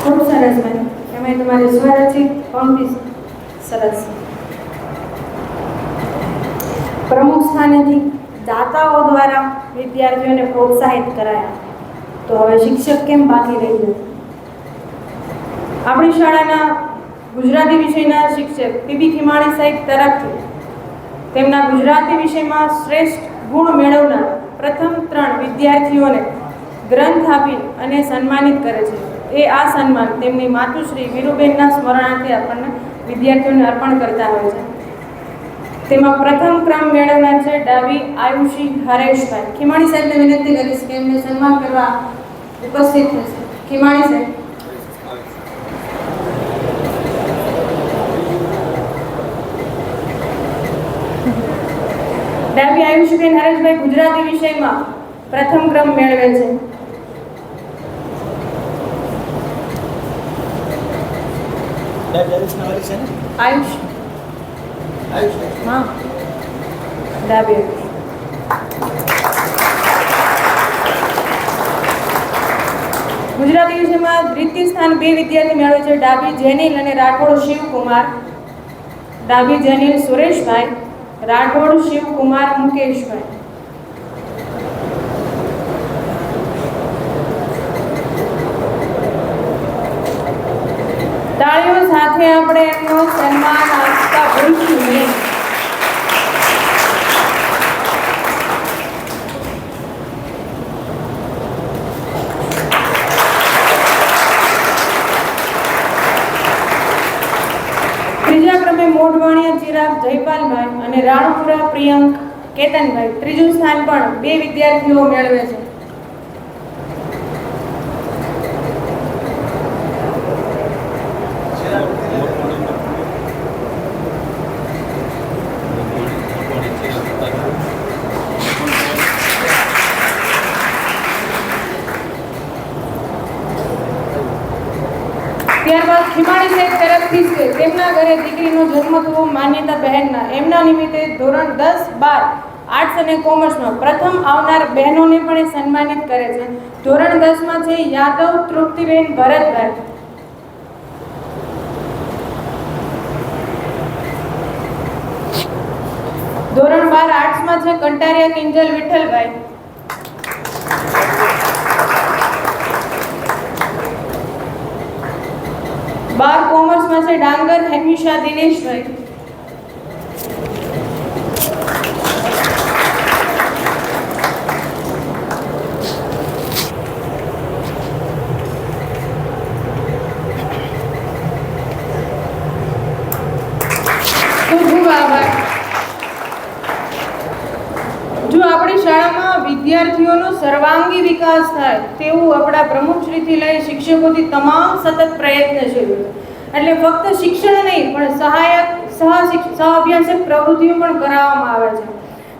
ખૂબ સરસ બન્યું. તમે તમારી સ્વરચિત પંક્તિ સરસ. પ્રમુખ સ્થાનેથી દાતાઓ દ્વારા વિદ્યાર્થીઓને પ્રોત્સાહિત કરાયા, તો હવે શિક્ષક કેમ બાકી રહી જશે? આપણી શાળાના ગુજરાતી વિષયના શિક્ષક પીબી ખીમાણી સાહેબ તરફથી તેમના ગુજરાતી વિષયમાં શ્રેષ્ઠ ગુણ મેળવનાર પ્રથમ 3 વિદ્યાર્થીઓને ગ્રંથ આપી અને સન્માનિત કરે છે. એ આ સન્માન તેમની માતુશ્રી વીરુબેનના સ્મરણાર્થે આપણને વિદ્યાર્થીઓને અર્પણ કરતા હોય છે. તેમાં પ્રથમ ક્રમ મેળવનાર છે ડાબી આયુષી હરેશભાઈ. ખીમાણી સાહેબને વિનંતી કરીશ કે એમને સન્માન કરવા ઉપસ્થિત થશે. ખીમાણી સાહેબ. ડાબી આયુષીબેન હરેશભાઈ ગુજરાતી વિષયમાં પ્રથમ ક્રમ મેળવે છે. આયુષ હા ડાબી ગુજરાતી વિષયમાં દ્વિતીય સ્થાન 2 વિદ્યાર્થી મેળવે છે. ડાબી જેનિલ અને રાઠોડ શિવકુમાર. ડાબી જેનિલ સુરેશભાઈ, રાઠોડ શિવકુમાર મુકેશભાઈ. તાળીઓ સાથે આપણે એમનો સન્માન આપતા ભૂલશું નહીં. ત્રીજા ક્રમે મોઢવાણિયા ચિરાગ જયપાલભાઈ અને રાણપુરા પ્રિયંક કેતનભાઈ. ત્રીજું સ્થાન પણ 2 વિદ્યાર્થીઓ મેળવે છે. ત્યારબાદ ખીમાણી સાહેબ તરફથી છે તેમના ઘરે દીકરીનો જન્મ થવો માન્યતા બહેનના. એમના નિમિત્તે ધોરણ 10, 12 આર્ટ્સ અને કોમર્સમાં પ્રથમ આવનાર બહેનોને પણ એ સન્માનિત કરે છે. ધોરણ 10 માં છે યાદવ તૃપ્તિબેન ભરતભાઈ. ધોરણ 12 આર્ટ્સમાં છે કંટારિયા કિંજલ વિઠ્ઠલભાઈ. બાર કોમર્સમાં છે ડાંગર હેમિશા દિનેશભાઈ. જો આપણી શાળામાં વિદ્યાર્થીઓનો સર્વાંગી વિકાસ થાય તેવું આપણા પ્રમુખશ્રીથી લઈ શિક્ષકોથી તમામ સતત પ્રયત્નશીલ છે. એટલે ફક્ત શિક્ષણ નહીં પણ સહાયક સહઅભ્યાસક પ્રવૃત્તિઓ પણ કરાવવામાં આવે છે.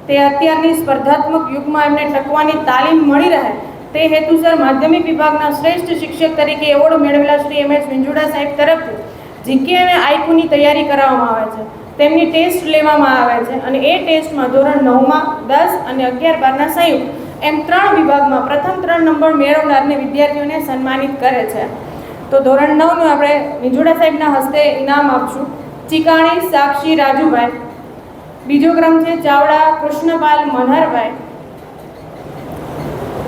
તે અત્યારની સ્પર્ધાત્મક યુગમાં એમને ટકવાની તાલીમ મળી રહે તે હેતુસર માધ્યમિક વિભાગના શ્રેષ્ઠ શિક્ષક તરીકે એવોર્ડ મેળવેલા શ્રી એમ.એસ. વિંજોડા સાહેબ તરફથી જીકે અને આઈક્યુની તૈયારી કરાવવામાં આવે છે. તેમની ટેસ્ટ લેવામાં આવે છે અને એ ટેસ્ટમાં ધોરણ 9માં 10 અને 11, 12ના સંયુક્ત એમ 3 વિભાગમાં પ્રથમ 3 નંબર મેળવનારને વિદ્યાર્થીઓને સન્માનિત કરે છે. તો ધોરણ 9નું આપણે વિંજોડા સાહેબના હસ્તે ઇનામ આપશું. ચિકાણી સાક્ષી રાજુભાઈ. બીજો ક્રમ છે ચાવડા કૃષ્ણપાલ મનહરભાઈ.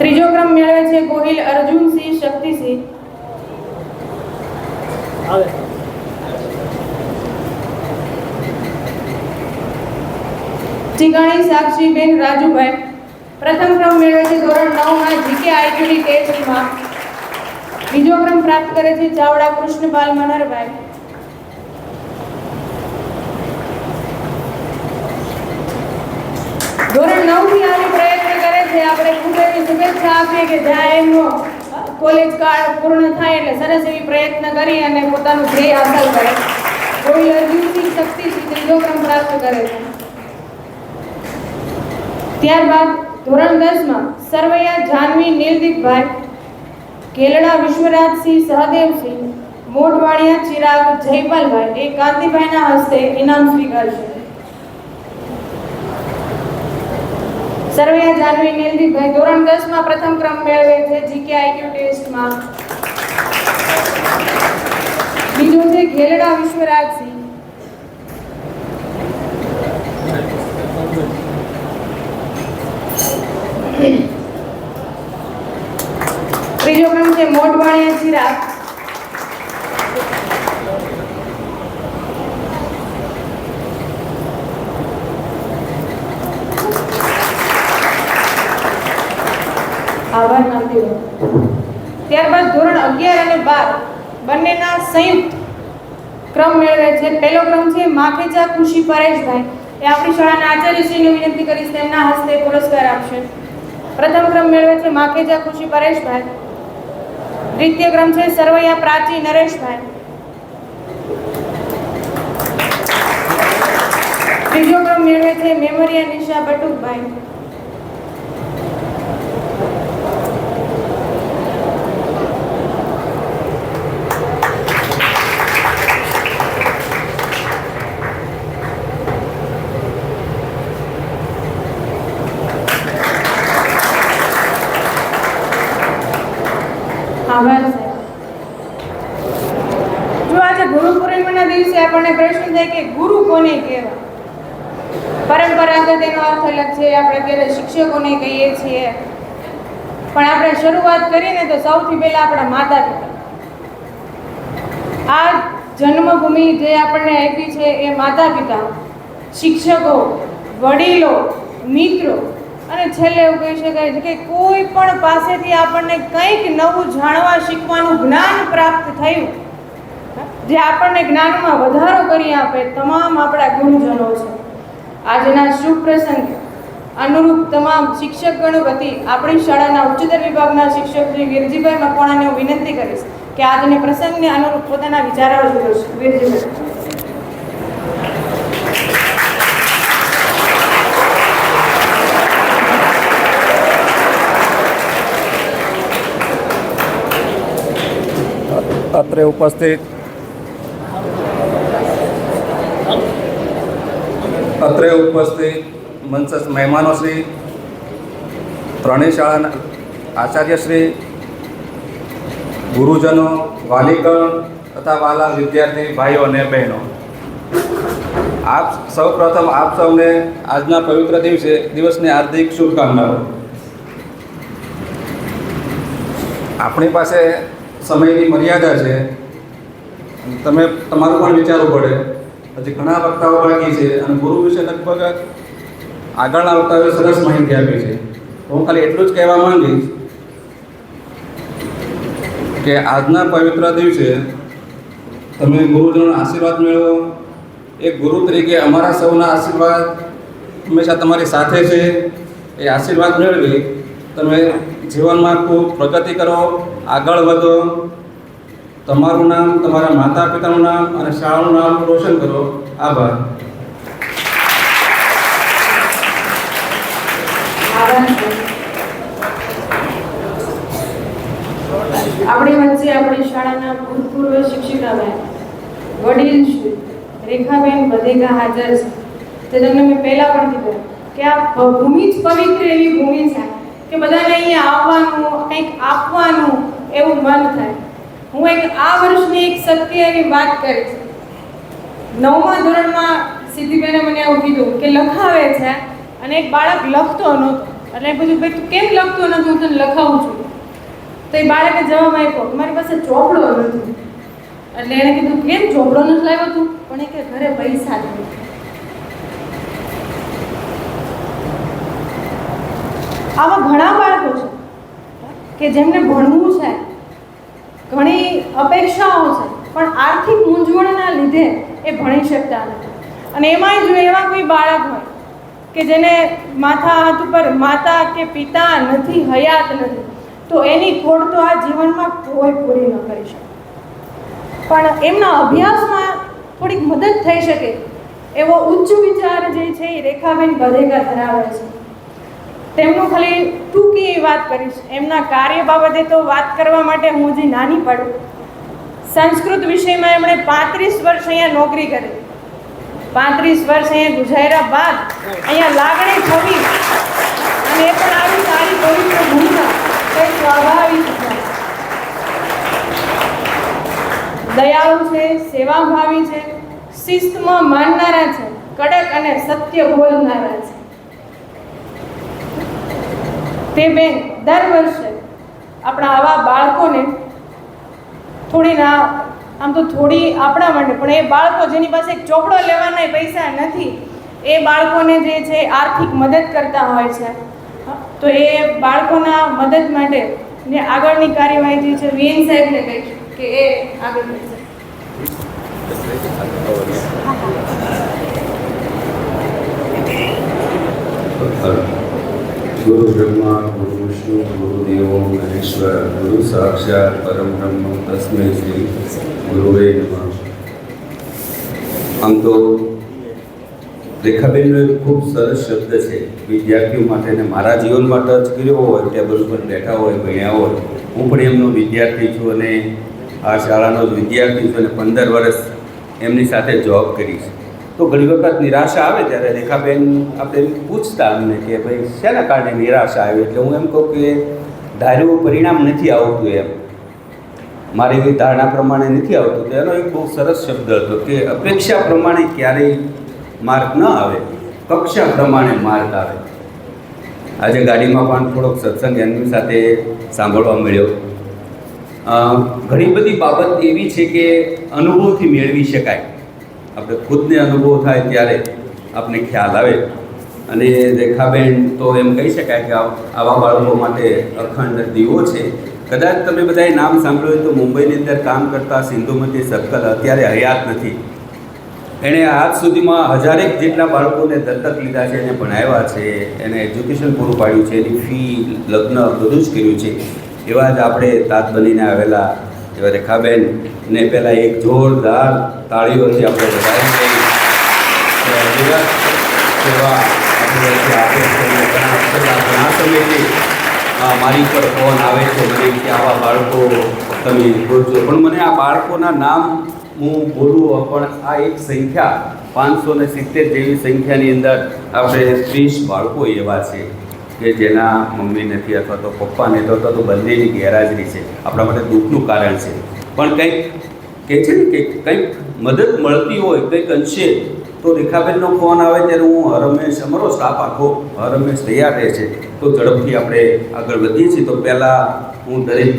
ત્રીજો ક્રમ મેળવે છે ગોહિલ અર્જુનસિંહ શક્તિસિંહ. ચિકાણી સાક્ષીબેન રાજુભાઈ. પ્રથમ ક્રમ મેળવે છે ધોરણ 9માં જીકે આઈક્યુની ટેસ્ટમાં. બીજો ક્રમ પ્રાપ્ત કરે છે ચાવડા કૃષ્ણપાલ મનહરભાઈ. ધોરણ 9 થી આવી પ્રયત્ન કરે છે. આપણે ખૂબ એવી શુભેચ્છા આપીએ કે જ્યાં એમનો કોલેજ કાળ પૂર્ણ થાય એટલે સરસ એવી પ્રયત્ન કરી અને પોતાનું ધ્યેય હાંસલ કરે. કોઈ અર્જુનસિંહ શક્તિસિંહ ત્રીજો ક્રમ પ્રાપ્ત કરે છે. ત્યારબાદ ધોરણ 10માં સરવૈયા જાનવી નીલદીપભાઈ, કેલડા વિશ્વરાજસિંહ સહદેવસિંહ, મોઢવાણિયા ચિરાગ જયપાલભાઈ એ કાંતિભાઈના હસ્તે ઇનામ સ્વીકારશે. સરવૈયા જાનવી નીલદીપભાઈ ધોરણ 10માં પ્રથમ ક્રમ મેળવે છે જીકે આઈક્યુ ટેસ્ટમાં. બીજો છે ખેલડા વિશ્વરાજસિંહ. ત્રીજો ક્રમ છે મોઢવાણિયા ચિરાગ. આભાર માનતી રહો. ત્યારબાદ ધોરણ 11 અને 12 બંનેના સંયુક્ત ક્રમ મેળવે છે. પહેલો ક્રમ છે માખેજા ખુશી પરેશભાઈ. એ આપણી શાળાના આચાર્યશ્રીને વિનંતી કરીશ તેમના હસ્તે પુરસ્કાર આપશે. પ્રથમ ક્રમ મેળવે છે માખેજા ખુશી પરેશભાઈ. દ્વિતીય ક્રમ છે સરવૈયા પ્રાચી નરેશભાઈ. ત્રીજો ક્રમ મેળવે છે મેમરિયા નિશા બટુકભાઈ. આભાર સાહેબ. જો આજે ગુરુ પૂર્ણિમાના દિવસે આપણને પ્રશ્ન થાય કે ગુરુ કોને કહેવાય. પરંપરાગત એનો અર્થ અલગ છે. આપણે અત્યારે શિક્ષકોને કહીએ છીએ, પણ આપણે શરૂઆત કરીને તો સૌથી પહેલા આપણા માતા પિતા. આ જન્મભૂમિ જે આપણને આપી છે એ માતા પિતા, શિક્ષકો, વડીલો, મિત્રો અને છેલ્લે એવું કહી શકાય છે કે કોઈ પણ પાસેથી આપણને કંઈક નવું જાણવા શીખવાનું જ્ઞાન પ્રાપ્ત થયું, જે આપણને જ્ઞાનમાં વધારો કરી આપે, તમામ આપણા ગુરુજનો છે. આજના શુભ પ્રસંગે અનુરૂપ તમામ શિક્ષકગણ વતી આપણી શાળાના ઉચ્ચતર વિભાગના શિક્ષક શ્રી વીરજીભાઈ મકવાણાને હું વિનંતી કરીશ કે આજના પ્રસંગને અનુરૂપ પોતાના વિચારો રજૂ કરશે. વીરજીભાઈ. અત્રે ઉપસ્થિત મંચસ્થ મહેમાનોશ્રી, ત્રણેય શાળાના આચાર્યશ્રી, ગુરુજનો, વાલીગણ તથા વાલા વિદ્યાર્થી ભાઈઓ અને બહેનો, સૌપ્રથમ આપ સૌને આજના પવિત્ર દિવસની હાર્દિક શુભકામનાઓ. આપણી પાસે સમયની મર્યાદા છે. તમારું પણ વિચારવું પડે. હજી ઘણા વક્તાઓ બાકી છે અને ગુરુ વિશે લગભગ આગળના વક્તાઓએ સરસ માહિતી આપી છે. હું ખાલી એટલું જ કહેવા માંગીશ કે આજના પવિત્ર દિવસે તમે ગુરુજનોના આશીર્વાદ મેળવો. એક ગુરુ તરીકે અમારા સૌના આશીર્વાદ હંમેશા તમારી સાથે છે. એ આશીર્વાદ મેળવી તમે જીવનમાં ખૂબ પ્રગતિ કરો, આગળ વધો, તમારું નામ, તમારા માતા પિતાનું નામ અને શાળાનું નામ રોશન કરો. આભાર. આપણી વચ્ચે આપણી શાળાના ભૂતપૂર્વ શિક્ષિકાબેન વડીલ શ્રી રેખાબેન બધેકા હાજર છે. તે તમને મેં પહેલા પણ કીધું કે આ ભૂમિ જ પવિત્ર એવી ભૂમિ છે કે બધાને અહીંયા આવવાનું, કંઈક આપવાનું એવું મન થાય. હું આ વર્ષની એક સત્ય એવી વાત કરીશ. 9મા ધોરણમાં સિદ્ધિબેને મને એવું કીધું કે લખાવે છે અને એક બાળક લખતો નહોતો. એટલે પૂછ્યું ભાઈ તું કેમ લખતો નથી, હું તને લખાવું છું. તો એ બાળકે જવાબ આપ્યો મારી પાસે ચોપડો નથી. એટલે એણે કીધું કેમ ચોપડો નથી લાવ્યો તું? પણ એ કે ઘરે પૈસા નથી. આવા ઘણા બાળકો છે કે જેમને ભણવું છે, ઘણી અપેક્ષાઓ છે, પણ આર્થિક મૂંઝવણના લીધે એ ભણી શકતા નથી. અને એમાંય જો એવા કોઈ બાળક હોય કે જેને માથા હાથ ઉપર માતા કે પિતા નથી, હયાત નથી, તો એની ખોડ તો આ જીવનમાં કોઈ પૂરી ન કરી શકે. પણ એમના અભ્યાસમાં થોડીક મદદ થઈ શકે એવો ઉચ્ચ વિચાર જે છે એ રેખાબેન બધેકા ધરાવે છે. તેમનું ખાલી ટૂંકી વાત કરીશ. એમના કાર્ય બાબતે તો વાત કરવા માટે હું હજી નાની પડું. સંસ્કૃત વિષયમાં એમણે 35 વર્ષ અહીંયા નોકરી કરી. 35 વર્ષ અહીંયા ગુજાર્યા બાદ અહીંયા લાગણી થવી અને એ પણ આવી સારી પવિત્ર ભૂમિકા કંઈ સ્વાભાવિક છે. દયાળુ છે, સેવાભાવી છે, શિસ્તમાં માનનારા છે, કડક અને સત્ય બોલનારા છે. તે બેન દર વર્ષે આપણા આવા બાળકોને આમ તો થોડી આપણા માટે પણ એ બાળકો જેની પાસે એક ચોપડો લેવાના પૈસા નથી, એ બાળકોને જે છે આર્થિક મદદ કરતા હોય છે, તો એ બાળકોના મદદ માટે જે આગળની કાર્યવાહી જે છે વીએન સાહેબને કહીશ કે એ આગળ વધશે. ગુરુ બ્રહ્મા ગુરુ વિષ્ણુ ગુરુદેવો મહેશ્વર ગુરુ સાક્ષાત પરમ બ્રહ્મ તસ્મૈ શ્રી ગુરુવે નમઃ. આમ તો રેખાબેનનો એક ખૂબ સરસ શબ્દ છે વિદ્યાર્થીઓ માટે, અને મારા જીવનમાં ટચ કર્યો હોય, ટેબલ ઉપર બેઠા હોય, ભણ્યા હોય. હું પણ એમનો વિદ્યાર્થી છું અને આ શાળાનો જ વિદ્યાર્થી છું અને 15 વર્ષ એમની સાથે જોબ કરી છે. તો ઘણી વખત નિરાશા આવે ત્યારે રેખાબેન આપણે પૂછતા અમને કે ભાઈ શેના કારણે નિરાશા આવે, એટલે હું એમ કહું કે ધાર્યું પરિણામ નથી આવતું, એમ મારી એવી ધારણા પ્રમાણે નથી આવતું. તો એનો એક બહુ સરસ શબ્દ હતો કે અપેક્ષા પ્રમાણે ક્યારેય માર્ક ન આવે, કક્ષા પ્રમાણે માર્ક આવે. આજે ગાડીમાં પણ થોડોક સત્સંગ એમની સાથે સાંભળવા મળ્યો. ઘણી બધી બાબત એવી છે કે અનુભવથી મેળવી શકાય. આપણે ખુદને અનુભવ થાય ત્યારે આપણને ખ્યાલ આવે. અને રેખાબેન તો એમ કહી શકાય કે આવા બાળકો માટે અખંડ દીવો છે. કદાચ તમે બધાએ નામ સાંભળ્યું હોય તો મુંબઈની અંદર કામ કરતા સિંધુમતી સર્કલ અત્યારે હયાત નથી. એણે આજ સુધીમાં 1000 જેટલા બાળકોને દત્તક લીધા છે, એને ભણાવ્યા છે, એને એજ્યુકેશન પૂરું પાડ્યું છે, એની ફી લગ્ન બધું જ કર્યું છે. એવા જ આપણે તાત બનીને આવેલા એવા રેખાબેનને પહેલાં એક જોરદાર તાળીઓથી આપણે વધારી દઈએ. સેવા આપણે આપે છે. ઘણા સમયથી મારી ઉપર ફોન આવે છે મને કે આવા બાળકો તમે ગોતજો, પણ મને આ બાળકોના નામ હું બોલું પણ આ એક સંખ્યા 570 જેવી સંખ્યાની અંદર આપણે 30 બાળકો એવા છે કે જેના મમ્મી નથી અથવા તો પપ્પા નથી અથવા તો બંનેની ગેરહાજરી છે. આપણા માટે દુઃખનું કારણ છે. પણ કંઈક કહે છે ને કે કંઈક મદદ મળતી હોય કંઈક અંશે, તો રેખાબેનનો ફોન આવે ત્યારે હું હરહંમેશ, અમારો સ્ટાફ આખો હરહંમેશ તૈયાર રહે છે. તો ઝડપથી આપણે આગળ વધીએ છીએ. તો પહેલાં હું દરેક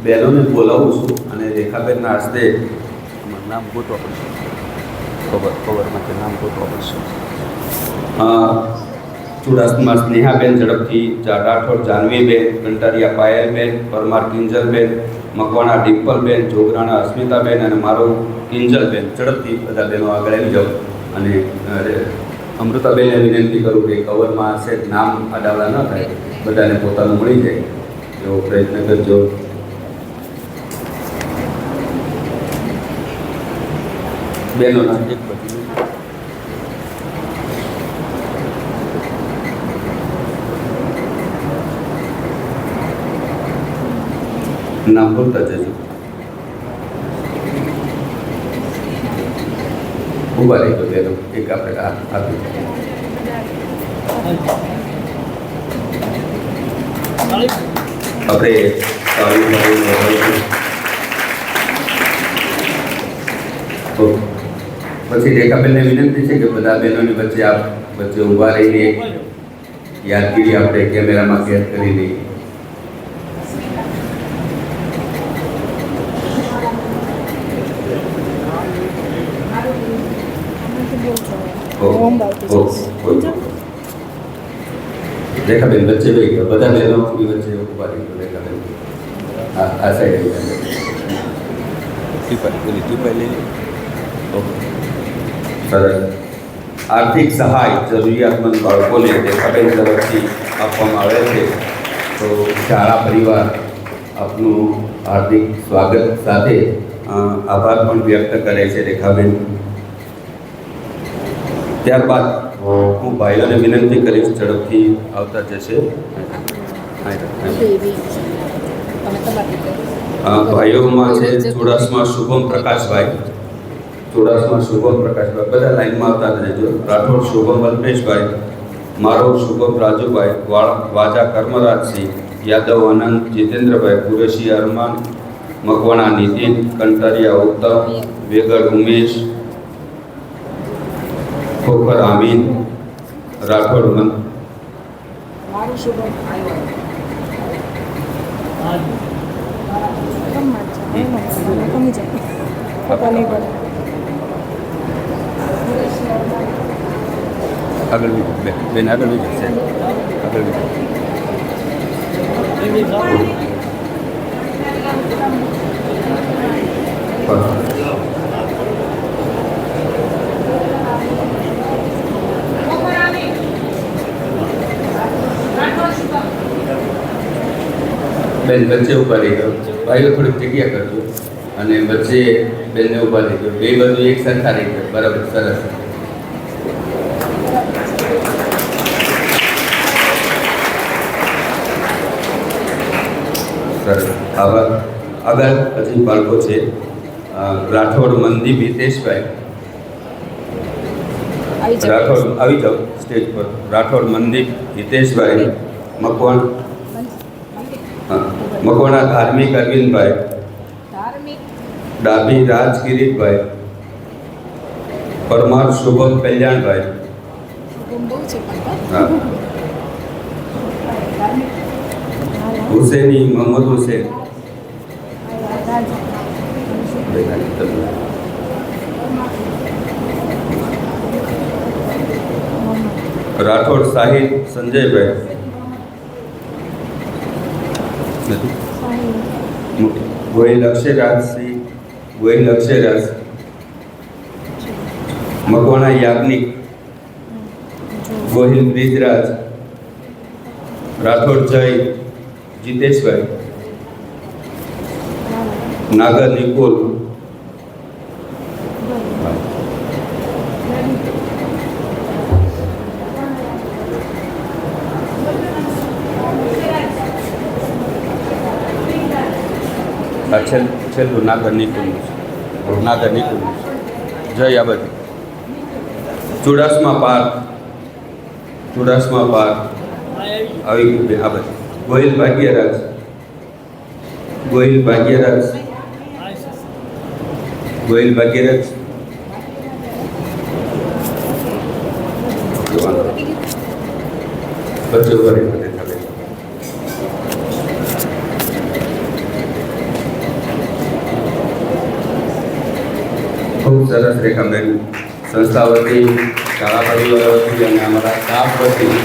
બહેનોને બોલાવું છું અને રેખાબેનના હસ્તે નામ ગોતવા પડશે, કવરમાંથી નામ ગોતવા પડશે. ચુડાસમા સ્નેહાબેન ઝડપથી, રાઠોડ જાનવીબેન, કંટારિયા પાયલબેન, પરમાર કિંજલબેન, મકવાણા ડિમ્પલબેન, જોગરાણા અસ્મિતાબેન અને મારો કિંજલબેન. ઝડપથી બધા બહેનો આગળ આવી જાઓ. અને અમૃતાબેનને વિનંતી કરું કે કવરમાં છે નામ આડાવડા ન થાય, બધાને પોતાનું મળી જાય એવો પ્રયત્ન કરજો. બહેનોના એક પછી નામ બોલતા જજો. ઉભા રહી તો બહેનો એક આપણે આપ્યું. આપણે તો પછી રેખાબેનને વિનંતી છે કે બધા બહેનોની વચ્ચે વચ્ચે ઊભા રહીને યાદગીરી આપણે કેમેરામાં કેદ કરી લઈએ. રેખાબેન વચ્ચે રહી ગયો, બધા બહેનો વચ્ચે ઊભા રહી ગયો. રેખાબેન આ સાઈડ સરસ. આર્થિક સહાય જરૂરિયાતમંદ બાળકોને રેખાબેન તરફથી આપવામાં આવે છે. તો શાળા પરિવાર આપનું હાર્દિક સ્વાગત સાથે આભાર પણ વ્યક્ત કરે છે રેખાબેન. ત્યારબાદ હું ભાઈઓને વિનંતી કરીશ ઝડપથી આવતા જશે. ભાઈઓમાં છે ચુડાસમા શુભમ પ્રકાશભાઈ, બધા લાઈનમાં આવતા રહેજો. રાઠોડ શુભમ અલ્પેશભાઈ, મારો શુભમ રાજુભાઈ, વાજા કર્મરાજસિંહ, યાદવ આનંદ, જીતેન્દ્રભાઈ, કુરેશી અરમાન, મકવાણા નીતિન, કંટારિયા ઉત્તમ, વેગડ ઉમેશ, ખોખર આમીન, રાઠોડ મન. આગળ બીજો બેન આગળ બીજો છે આગળ બીજો બેન વચ્ચે ઉભા રહી ગયો ભાઈઓ થોડીક જગ્યા કરજો અને વચ્ચે બેનને ઉભા રહી ગયો બે બાજુ એક સરખા રહી ગયો બરાબર સરસ સરસ આવા આગળ હજી બાળકો છે રાઠોડ મનદીપ હિતેશભાઈ રાઠોડ આવી જાઓ સ્ટેજ પર રાઠોડ મનદીપ હિતેશભાઈ મકવાણા ધાર્મિક અરવિંદભાઈ ડાભી રાજ કિરીટભાઈ પરમાર શુભમ કલ્યાણભાઈ હા હુસેની મોહમ્મદ હુસેન રાઠોડ સાહિદ સંજયભાઈ ગોહિલ અક્ષયરાજસિંહ ગોહિલ અક્ષયરાજ મકવાણા યાજ્ઞિક ગોહિલ બ્રિજરાજ રાઠોડ જય જીતેશભાઈ નાગર નિકોલ છેલ્લું નાગર નિકુલ જય આ બધી ચુડાસમા પાર્ક આવી ગયું આ બધી ગોહિલ ભાગ્યરાજ બચ્ચો કરે ખૂબ સરસ રેખાબેન સંસ્થા વતી શાળા પરિવાર વતી અને અમારા સ્ટાફ વતી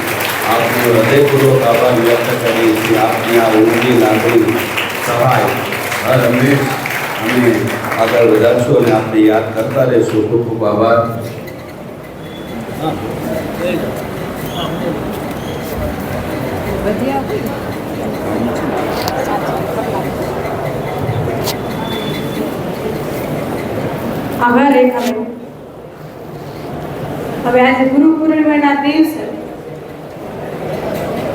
આપનો હૃદયપૂર્વક આભાર વ્યક્ત કરીએ છીએ આપની આ ઊંડી લાગણી સહાય હર હંમેશ અમે આગળ વધારશું અને આપણે યાદ કરતા રહીશું ખૂબ ખૂબ આભાર આભાર રેખાબેન. હવે આજે ગુરુ પૂર્ણિમાના દિવસે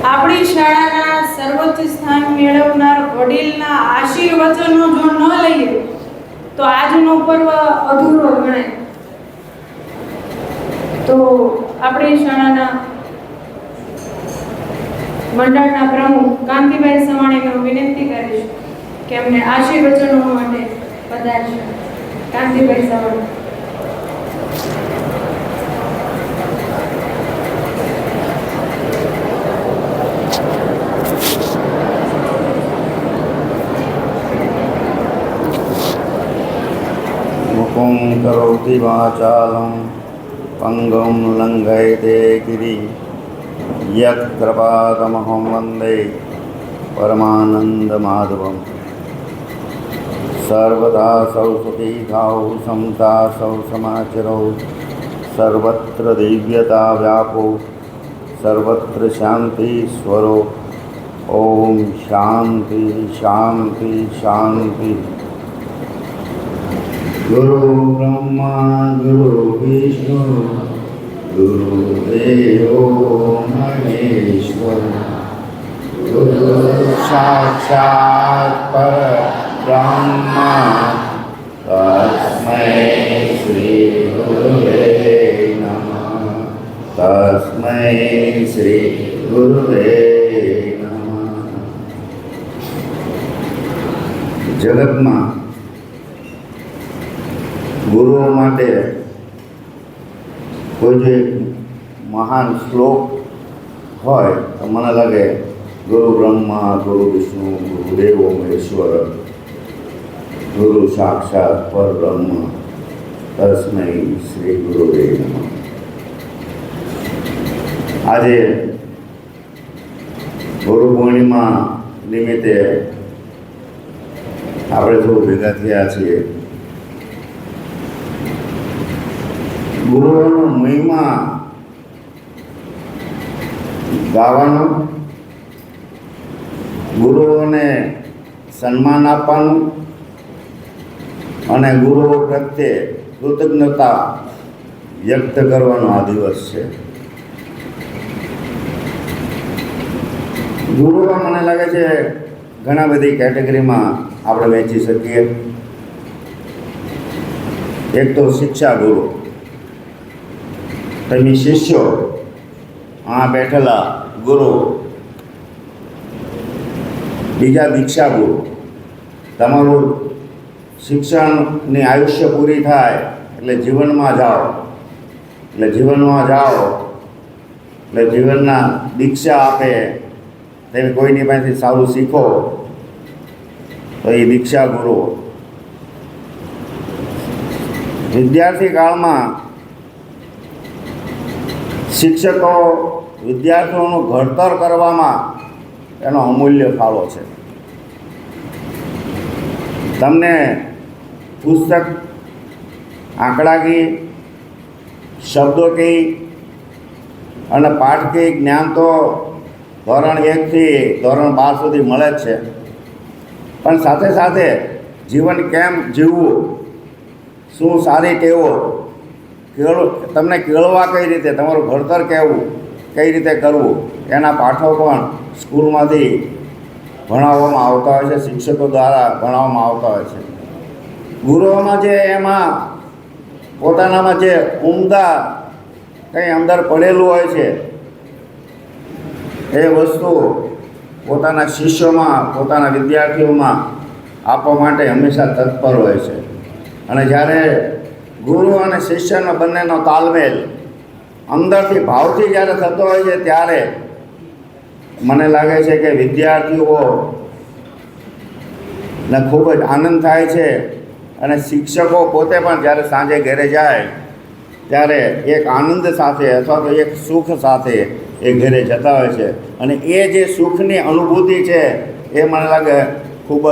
આપણી શાળાના સર્વોચ્ચ સ્થાન મેળવનાર વડીલના આશીર્વચનો જો ન લઈએ તો આજનો પર્વ અધૂરો ગણાય. તો આપણી શાળાના મંડળના પ્રમુખ કાંતિભાઈ સવાણીને હું વિનંતી કરીશ કે અમને આશીર્વચનો માટે પધારશે. કાંતિભાઈ સવાણી. મુખું કરોતિ વાચાલં પંગું લંઘયતે ગિરિં યત્ કૃપાતમહં વંદે પરમાનંદ માધવમ. સર્વદા સૌ સુખી થાઓ સમતા સૌ સમાચરો સર્વત્ર દિવ્યતા વ્યાપો સર્વત્ર શાંતિ સ્વરો. ઓમ શાંતિ શાંતિ શાંતિ. ગુરુ બ્રહ્મા ગુરુ વિષ્ણુ ગુરુદેવો મહેશ્વર ગુરુ સાક્ષાત પરબ્રહ્મા તસ્મૈ શ્રી ગુરુવે નમઃ. તસ્મૈ શ્રી ગુરુવે નમઃ. જગતમાં ગુરુઓ માટે કોઈ જો એક મહાન શ્લોક હોય તો મને લાગે ગુરુ બ્રહ્મા ગુરુ વિષ્ણુ ગુરુદેવો મહેશ્વર ગુરુ સાક્ષાત પરબ્રહ્મ તસ્મૈ શ્રી ગુરુવે નમઃ. આજે ગુરુ પૂર્ણિમા નિમિત્તે આપણે સૌ ભેગા થયા છીએ. ગુરુઓનો મહિમા ગાવાનો, ગુરુઓને સન્માન આપવાનું અને ગુરુઓ પ્રત્યે કૃતજ્ઞતા વ્યક્ત કરવાનો આ દિવસ છે. ગુરુઓ મને લાગે છે ઘણા બધી કેટેગરીમાં આપણે વહેંચી શકીએ. એક તો શિક્ષા ગુરુ, તમે શિષ્યો, આ બેઠેલા ગુરુ. બીજા દીક્ષા ગુરુ, તમારું શિક્ષણની આયુષ્ય પૂરી થાય એટલે જીવનમાં જાઓ, એટલે જીવનના દીક્ષા આપે. તમે કોઈની પાસેથી સારું શીખો તો એ દીક્ષા ગુરુ. વિદ્યાર્થી કાળમાં શિક્ષકો વિદ્યાર્થીઓનું ઘડતર કરવામાં એનો અમૂલ્ય ફાળો છે. તમને પુસ્તક, આંકડાકી, શબ્દોકી અને પાઠકી જ્ઞાન તો ધોરણ 1 થી ધોરણ 12 સુધી મળે જ છે, પણ સાથે સાથે જીવન કેમ જીવવું, શું સારી ટેવો, તમને કેળવા કઈ રીતે, તમારું ઘડતર કેવું, કઈ રીતે કરવું, એના પાઠો પણ સ્કૂલમાંથી ભણાવવામાં આવતા હોય છે, શિક્ષકો દ્વારા ભણાવવામાં આવતા હોય છે. ગુરુઓમાં જે એમાં પોતાનામાં જે ઉમદા કંઈ અંદર પડેલું હોય છે એ વસ્તુ પોતાના શિષ્યોમાં, પોતાના વિદ્યાર્થીઓમાં આપવા માટે હંમેશા તત્પર હોય છે. અને જ્યારે ગુરુ અને શિષ્યનો બંનેનો તાલમેલ અંદરથી ભાવથી જ્યારે થતો હોય છે ત્યારે મને લાગે છે કે વિદ્યાર્થીઓને ખૂબ જ આનંદ થાય છે. અને શિક્ષકો પોતે પણ જ્યારે સાંજે ઘરે જાય ત્યારે એક આનંદ સાથે અથવા તો એક સુખ સાથે એ ઘરે જતા હોય છે. અને એ જે સુખની અનુભૂતિ છે એ મને લાગે ખૂબ જ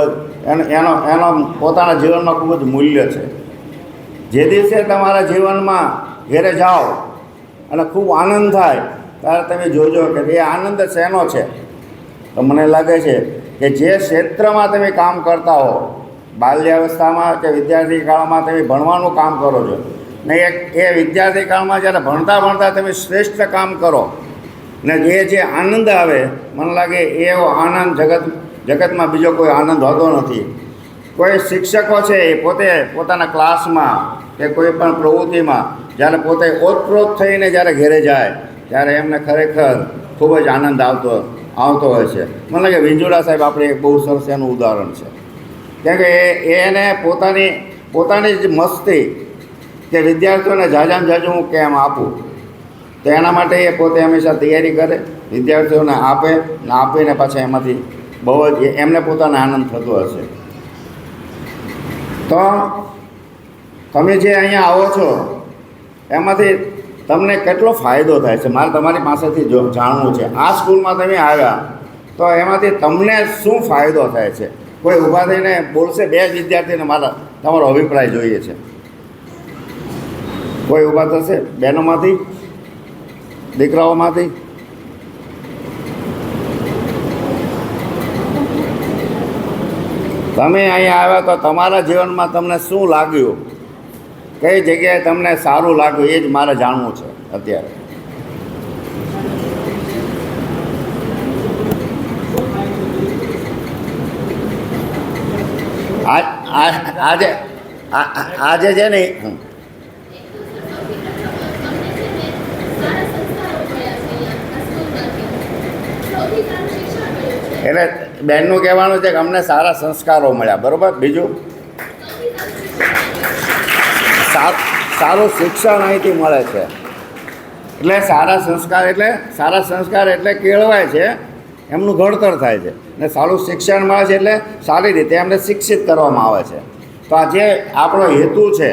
એનો પોતાના જીવનમાં ખૂબ જ મૂલ્ય છે. જે દિવસે તમારા જીવનમાં ઘરે જાઓ અને ખૂબ આનંદ થાય ત્યારે તમે જોજો કે એ આનંદ શેનો છે. તો મને લાગે છે કે જે ક્ષેત્રમાં તમે કામ કરતા હો, બાલ્યાવસ્થામાં કે વિદ્યાર્થી કાળમાં તમે ભણવાનું કામ કરો છો ને એ વિદ્યાર્થી કાળમાં જ્યારે ભણતા તમે શ્રેષ્ઠ કામ કરો ને જે આનંદ આવે, મને લાગે એવો આનંદ જગતમાં બીજો કોઈ આનંદ હોતો નથી. કોઈ શિક્ષકો છે એ પોતે પોતાના ક્લાસમાં કે કોઈ પણ પ્રવૃત્તિમાં જ્યારે પોતે ઓતપ્રોત થઈને જ્યારે ઘરે જાય ત્યારે એમને ખરેખર ખૂબ જ આનંદ આવતો હોય છે. મને લાગે વિંજોડા સાહેબ આપણે એક બહુ સરસ એનું ઉદાહરણ છે. કેમ કે એને પોતાની જ મસ્તી કે વિદ્યાર્થીઓને ઝાઝામાં ઝાઝું હું કેમ આપું, તો એના માટે એ પોતે હંમેશા તૈયારી કરે, વિદ્યાર્થીઓને આપે ને આપીને પાછા એમાંથી બહુ જ એમને પોતાને આનંદ થતો હશે. તો તમે જે અહીંયા આવો છો એમાંથી તમને કેટલો ફાયદો થાય છે મારે તમારી પાસેથી જાણવું છે. આ સ્કૂલમાં તમે આવ્યા તો એમાંથી તમને શું ફાયદો થાય છે? કોઈ ઊભા થઈને બોલશે? બે જ વિદ્યાર્થીને તમારો અભિપ્રાય જોઈએ છે. કોઈ ઊભા થશે બહેનોમાંથી, દીકરાઓમાંથી? તમે અહીંયા આવ્યા તો તમારા જીવનમાં તમને શું લાગ્યું, કઈ જગ્યાએ તમને સારું લાગ્યું, એ જ મારે જાણવું છે અત્યારે. આજે છે ને એટલે બેનનું કહેવાનું છે કે અમને સારા સંસ્કારો મળ્યા, બરાબર. બીજું સારું શિક્ષણ અહીંથી મળે છે. એટલે સારા સંસ્કાર એટલે કેળવાય છે એમનું ઘડતર થાય છે ને સારું શિક્ષણ મળે છે એટલે સારી રીતે એમને શિક્ષિત કરવામાં આવે છે. તો આ જે આપણો હેતુ છે,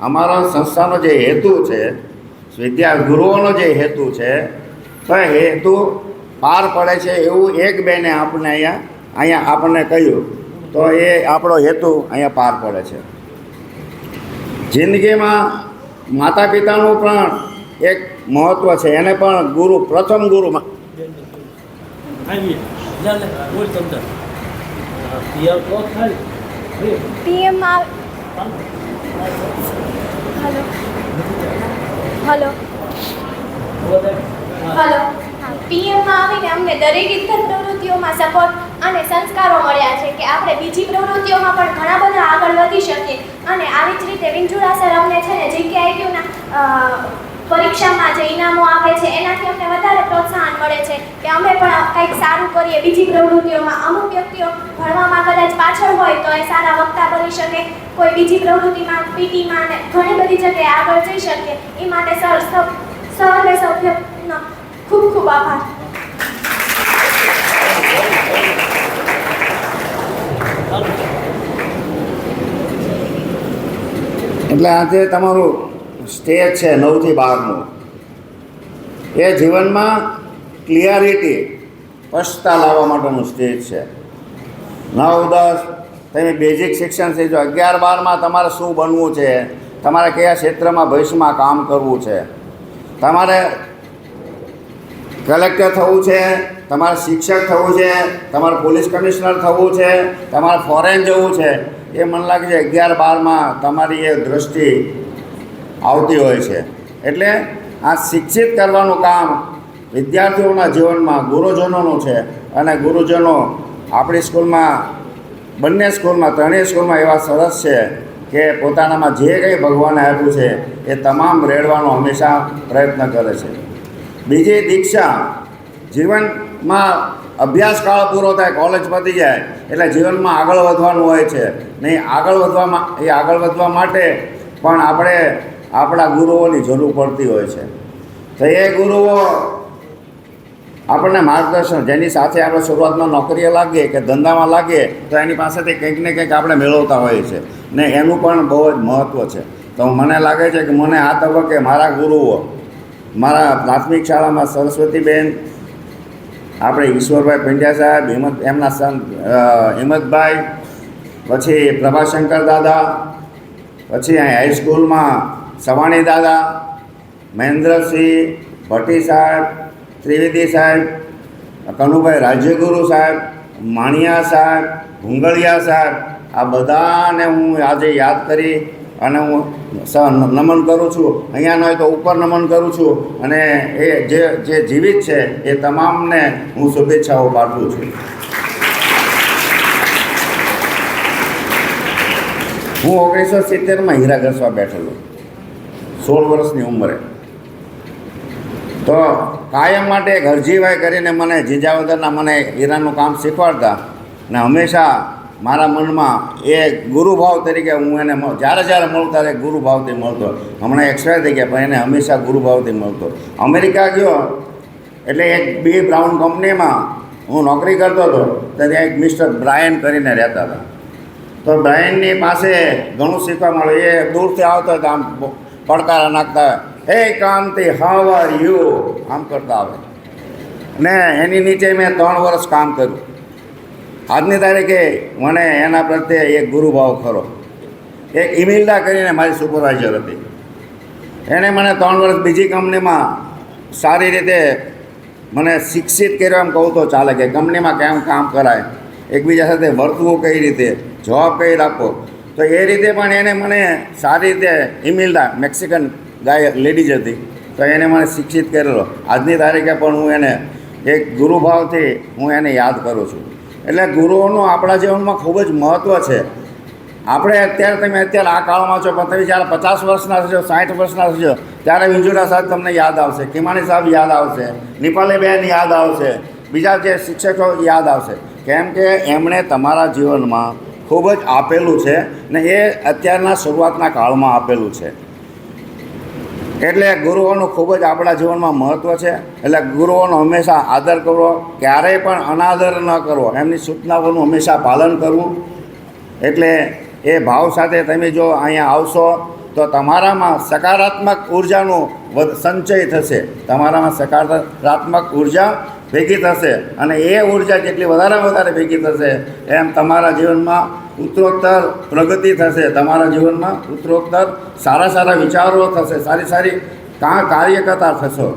અમારો સંસ્થાનો જે હેતુ છે, ગુરુઓનો જે હેતુ છે, તો એ હેતુ પાર પડે છે એવું એક બેને આપણને અહીંયા આપણને કહ્યું, તો એ આપણો હેતુ અહીંયા પાર પડે છે. જિંદગીમાં માતા પિતાનું પણ એક મહત્ત્વ છે, એને પણ પ્રથમ ગુરુ પીએમ હલો પીએમમાં આવીને અમને દરેક ઇતર પ્રવૃત્તિઓમાં સપોર્ટ અને સંસ્કારો મળ્યા છે કે આપણે બીજી પ્રવૃત્તિઓમાં પણ ઘણા બધા આગળ વધી શકીએ. અને આવી જ રીતે વિંજુડા સર અમને છે ને GKIQ પરીક્ષામાં જે ઇનામો આપે છે એનાથી અમને વધારે પ્રોત્સાહન મળે છે કે અમે પણ કંઈક સારું કરીએ બીજી પ્રવૃત્તિઓમાં. અમુક વ્યક્તિઓ ભણવામાં કદાચ પાછળ હોય તો એ સારા વક્તા બની શકે, કોઈ બીજી પ્રવૃત્તિમાં પીટીમાં અને ઘણી બધી જગ્યાએ આગળ જઈ શકે. એ માટે સર્વે સભ્યોનો ખૂબ ખૂબ આભાર. એટલે આજે તમારું સ્ટેજ છે 9 થી 12નું, એ જીવનમાં ક્લિયરિટી સ્પષ્ટતા લાવવા માટેનું સ્ટેજ છે. 9, 10 તમે બેઝિક શિક્ષણ શીખો. 11, 12માં તમારે શું બનવું છે, તમારે કયા ક્ષેત્રમાં ભવિષ્યમાં કામ કરવું છે, તમારે કલેક્ટર થવું છે, તમારે શિક્ષક થવું છે, તમારે પોલીસ કમિશનર થવું છે, તમારે ફોરેન જવું છે, એ મને લાગે છે 11, 12માં તમારી એ દૃષ્ટિ આવતી હોય છે. એટલે આ શિક્ષિત કરવાનું કામ વિદ્યાર્થીઓના જીવનમાં ગુરુજનોનું છે. અને ગુરુજનો આપણી સ્કૂલમાં, બંને સ્કૂલમાં, ત્રણેય સ્કૂલમાં એવા સરસ છે કે પોતાનામાં જે કંઈ ભગવાને આપ્યું છે એ તમામ રેડવાનો હંમેશા પ્રયત્ન કરે છે. બીજી દીક્ષા, જીવનમાં અભ્યાસકાળ પૂરો થાય, કોલેજ પતી જાય એટલે જીવનમાં આગળ વધવાનું હોય છે. નહીં આગળ વધવા માટે પણ આપણે આપણા ગુરુઓની જરૂર પડતી હોય છે. તો એ ગુરુઓ આપણને માર્ગદર્શન, જેની સાથે આપણે શરૂઆતમાં નોકરીએ લાગીએ કે ધંધામાં લાગીએ તો એની પાસેથી કંઈક ને કંઈક આપણે મેળવતા હોઈએ છીએ ને એનું પણ બહુ જ મહત્ત્વ છે. તો મને લાગે છે કે મને આ તબક્કે મારા ગુરુઓ, મારા પ્રાથમિક શાળામાં સરસ્વતીબેન, આપણે ઈશ્વરભાઈ પંડ્યા સાહેબ, એમના સન હિંમતભાઈ, પછી પ્રભાશંકર દાદા, પછી અહીં હાઈસ્કૂલમાં સવાણી દાદા, મહેન્દ્રસિંહ ભટ્ટી સાહેબ, ત્રિવેદી સાહેબ, કનુભાઈ રાજ્યગુરુ સાહેબ, માણિયા સાહેબ, ભુંગળિયા સાહેબ, આ બધાને હું આજે યાદ કરી અને હું નમન કરું છું. અહીંયા ન હોય તો ઉપર નમન કરું છું. અને એ જે જીવિત છે એ તમામને હું શુભેચ્છાઓ પાઠવું છું. હું 1970માં હીરા ઘસવા બેઠેલો, 16 વર્ષની ઉંમરે. તો કાયમ માટે એક હરજીભાઈ કરીને મને જીજાવદરના મને હીરાનું કામ શીખવાડતા ને હંમેશા મારા મનમાં એ ગુરુભાવ તરીકે હું એને જ્યારે મળતો ત્યારે ગુરુભાવથી મળતો. હમણાં એક્સપાયર થઈ ગયા પણ એને હંમેશા ગુરુભાવથી મળતો. અમેરિકા ગયો એટલે એક બી બ્રાઉન કંપનીમાં હું નોકરી કરતો હતો, તો ત્યાં એક મિસ્ટર બ્રાયન કરીને રહેતા હતા. તો બ્રાયનની પાસે ઘણું શીખવા મળ્યું. એ દૂરથી આવતો હતો, આમ પડકારા નાખતા, હે કાંતિ હાઉ આર યુ, આમ કરતા આવે. ને એની નીચે મેં 3 વર્ષ કામ કર્યું. આજની તારીખે મને એના પ્રત્યે એક ગુરુભાવ ખરો. એક ઇમિલ્ડા કરીને મારી સુપરવાઇઝર હતી, એણે મને 3 વર્ષ બીજી કંપનીમાં સારી રીતે મને શિક્ષિત કર્યો એમ કહું તો ચાલે, કે કંપનીમાં કેમ કામ કરાય, એકબીજા સાથે વર્તવું કઈ રીતે, જવાબ કઈ રાખવો. તો એ રીતે પણ એને મને સારી રીતે, ઇમિલ્ડા મેક્સિકન ગાય લેડીઝ હતી, તો એને મને શિક્ષિત કરેલો. આજની તારીખે પણ હું એને એક ગુરુભાવથી હું એને યાદ કરું છું. એટલે ગુરુઓનું આપણા જીવનમાં ખૂબ જ મહત્ત્વ છે. આપણે તમે અત્યારે આ કાળમાં છો, પણ તમે જ્યારે 50 વર્ષના થશો, 60 વર્ષના થશો, ત્યારે વિંજુડા સાહેબ તમને યાદ આવશે, કિમાણી સાહેબ યાદ આવશે, નિપાલી બહેન યાદ આવશે, બીજા જે શિક્ષકો યાદ આવશે. કેમ કે એમણે તમારા જીવનમાં ખૂબ જ આપેલું છે ને એ અત્યારના શરૂઆતના કાળમાં આપેલું છે. એટલે ગુરુઓનું ખૂબ જ આપણા જીવનમાં મહત્ત્વ છે. એટલે ગુરુઓનો હંમેશા આદર કરવો, ક્યારેય પણ અનાદર ન કરવો, એમની સૂચનાઓનું હંમેશા પાલન કરવું. એટલે એ ભાવ સાથે તમે જો અહીંયા આવશો તો તમારામાં સકારાત્મક ઉર્જાનો સંચય થશે, તમારામાં સકારાત્મક ઉર્જા ભેગી થશે અને એ ઉર્જા જેટલી વધારે ભેગી થશે એમ તમારા જીવનમાં ઉત્તરોત્તર પ્રગતિ થશે, તમારા જીવનમાં ઉત્તરોત્તર સારા વિચારો થશે, સારી કાર્યકર્તા થશો.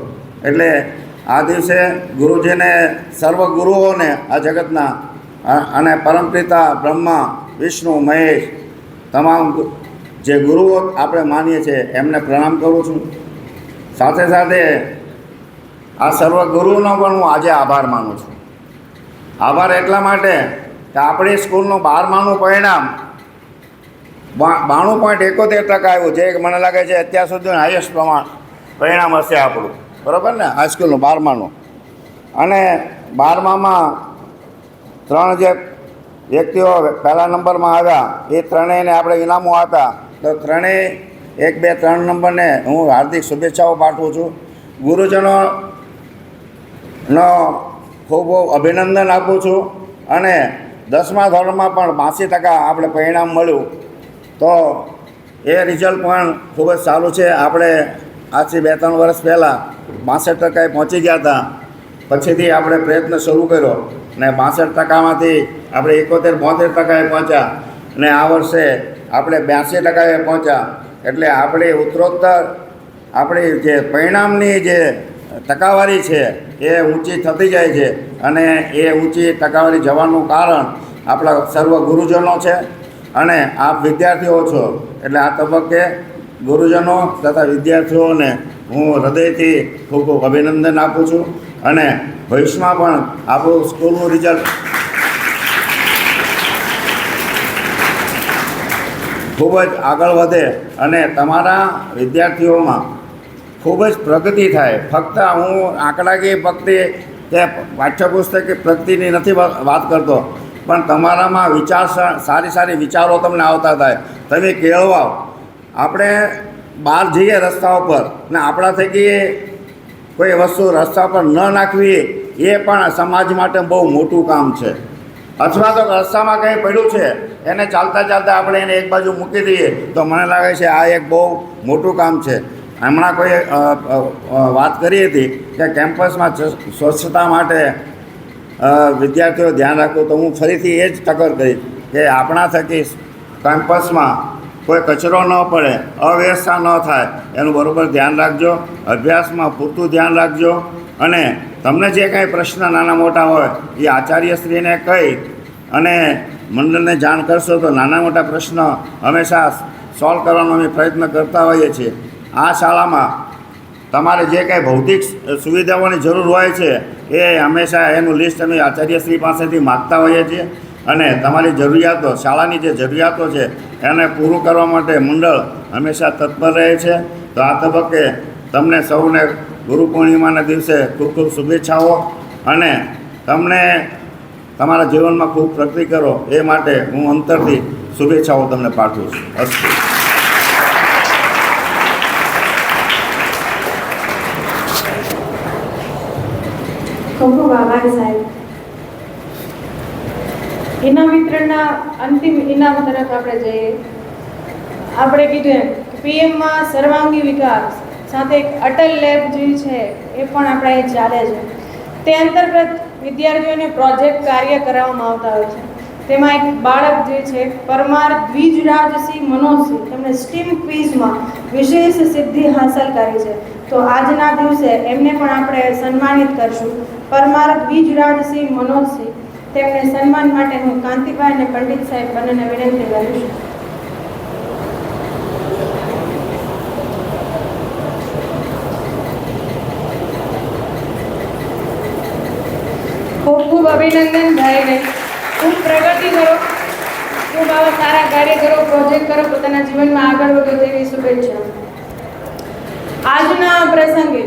એટલે આ દિવસે ગુરુજીને સર્વ ગુરુઓને આ જગતના અને પરમપિતા બ્રહ્મા વિષ્ણુ મહેશ તમામ જે ગુરુઓ આપણે માનીએ છીએ એમને પ્રણામ કરું છું. સાથે આ સર્વ ગુરુનો પણ હું આજે આભાર માનું છું. આભાર એટલા માટે કે આપણી સ્કૂલનું 12માનું પરિણામ 92.71% આવ્યું, જે મને લાગે છે અત્યાર સુધીનું હાઈએસ્ટ પરિણામ હશે આપણું, બરાબર ને, હાઈસ્કૂલનું 12માનું. અને 12મામાં 3 જે વ્યક્તિઓ પહેલા નંબરમાં આવ્યા એ ત્રણેયને આપણે ઇનામો આપ્યા. તો ત્રણેય 1, 2, 3 નંબરને હું હાર્દિક શુભેચ્છાઓ પાઠવું છું. ગુરુજનોનો ખૂબ અભિનંદન આપું છું. અને 10મા ધોરણમાં પણ 82% આપણે પરિણામ મળ્યું. તો એ રિઝલ્ટ પણ ખૂબ જ સારું છે. આપણે આજથી 2-3 વર્ષ પહેલાં 62% પહોંચી ગયા હતા. પછીથી આપણે પ્રયત્ન શરૂ કર્યો અને 62%માંથી આપણે 71-72% પહોંચ્યા અને આ વર્ષે આપણે 82% પહોંચ્યા. એટલે આપણે ઉત્તરોત્તર આપણી જે પરિણામની જે ટકાવારી છે એ ઊંચી થતી જાય છે અને એ ઊંચી ટકાવારી જવાનું કારણ આપણા સર્વ ગુરુજનો છે અને આપ વિદ્યાર્થીઓ છો. એટલે આ તબક્કે ગુરુજનો તથા વિદ્યાર્થીઓને હું હૃદયથી ખૂબ અભિનંદન આપું છું અને ભવિષ્યમાં પણ આપણું સ્કૂલનું રિઝલ્ટ ખૂબ જ આગળ વધે અને તમારા વિદ્યાર્થીઓમાં ખૂબ જ પ્રગતિ થાય. ફક્ત હું આંકડાકીય પ્રગતિ કે પાઠ્યપુસ્તકીય પ્રગતિની નથી વાત કરતો, પણ તમારામાં સારી વિચારો તમને આવતા થાય. તમે કેળવાઓ. આપણે બહાર જઈએ રસ્તા ઉપર ને આપણા થકી કોઈ વસ્તુ રસ્તા પર ન નાખવી એ પણ સમાજ માટે બહુ મોટું કામ છે. અથવા તો રસ્તામાં કંઈ પડ્યું છે એને ચાલતા આપણે એને એક બાજુ મૂકી દઈએ તો મને લાગે છે આ એક બહુ મોટું કામ છે. હમણાં કોઈ વાત કરી હતી કે કેમ્પસમાં સ્વચ્છતા માટે વિદ્યાર્થીઓ ધ્યાન રાખવું, તો હું ફરીથી એ જ ટકોર કરીશ કે આપણા થકી કેમ્પસમાં કોઈ કચરો ન પડે, અવ્યવસ્થા ન થાય એનું બરાબર ધ્યાન રાખજો. અભ્યાસમાં પૂરતું ધ્યાન રાખજો અને તમને જે કાંઈ પ્રશ્ન નાના મોટા હોય એ આચાર્યશ્રીને કહી અને મંડળને જાણ કરશો તો નાના મોટા પ્રશ્ન હંમેશા સોલ્વ કરવાનો અમે પ્રયત્ન કરતા હોઈએ છીએ. આ શાળામાં તમારે જે કાંઈ ભૌતિક સુવિધાઓની જરૂર હોય છે એ હંમેશા એનું લિસ્ટ અમે આચાર્યશ્રી પાસેથી માગતા હોઈએ છીએ અને તમારી જરૂરિયાતો, શાળાની જે જરૂરિયાતો છે એને પૂરું કરવા માટે મંડળ હંમેશા તત્પર રહે છે. તો આ તબક્કે તમને સૌને ગુરુ પૂર્ણિમાના દિવસે ખૂબ શુભેચ્છાઓ અને તમને તમારા જીવનમાં ખૂબ પ્રગતિ કરો એ માટે હું અંતરથી શુભેચ્છાઓ તમને પાઠવું છું. અસ્તુ. ખૂબ ખૂબ આભાર સાહેબ. ઇનામ વિતરણના અંતિમ ઇનામ તરફ આપણે જઈએ. આપણે કીધું એમ પીએમમાં સર્વાંગી વિકાસ સાથે એક અટલ લેબ જે છે એ પણ આપણે અહીં ચાલે છે. તે અંતર્ગત વિદ્યાર્થીઓને પ્રોજેક્ટ કાર્ય કરાવવામાં આવતા હોય છે. તેમાં એક બાળક જે છે પરમાર દ્વિજરાજસિંહ મનોજસિંહ, તેમણે સ્ટીમ ક્વિઝમાં વિશેષ સિદ્ધિ હાંસલ કરી છે. તો આજના દિવસે એમને પણ આપણે સન્માનિત કરશું. પરમાર દ્વિજરાજસિંહ મનોજસિંહ, તેમને સન્માન માટે હું કાંતિભાઈ અને પંડિત સાહેબ બંનેને વિનંતી કરીશ. ખૂબ ખૂબ અભિનંદન ભાઈને. ખૂબ પ્રગતિ કરો, ખૂબ આવા સારા કાર્ય કરો, પ્રોજેક્ટ કરો, પોતાના જીવનમાં આગળ વધો તેવી શુભેચ્છા. આજના પ્રસંગે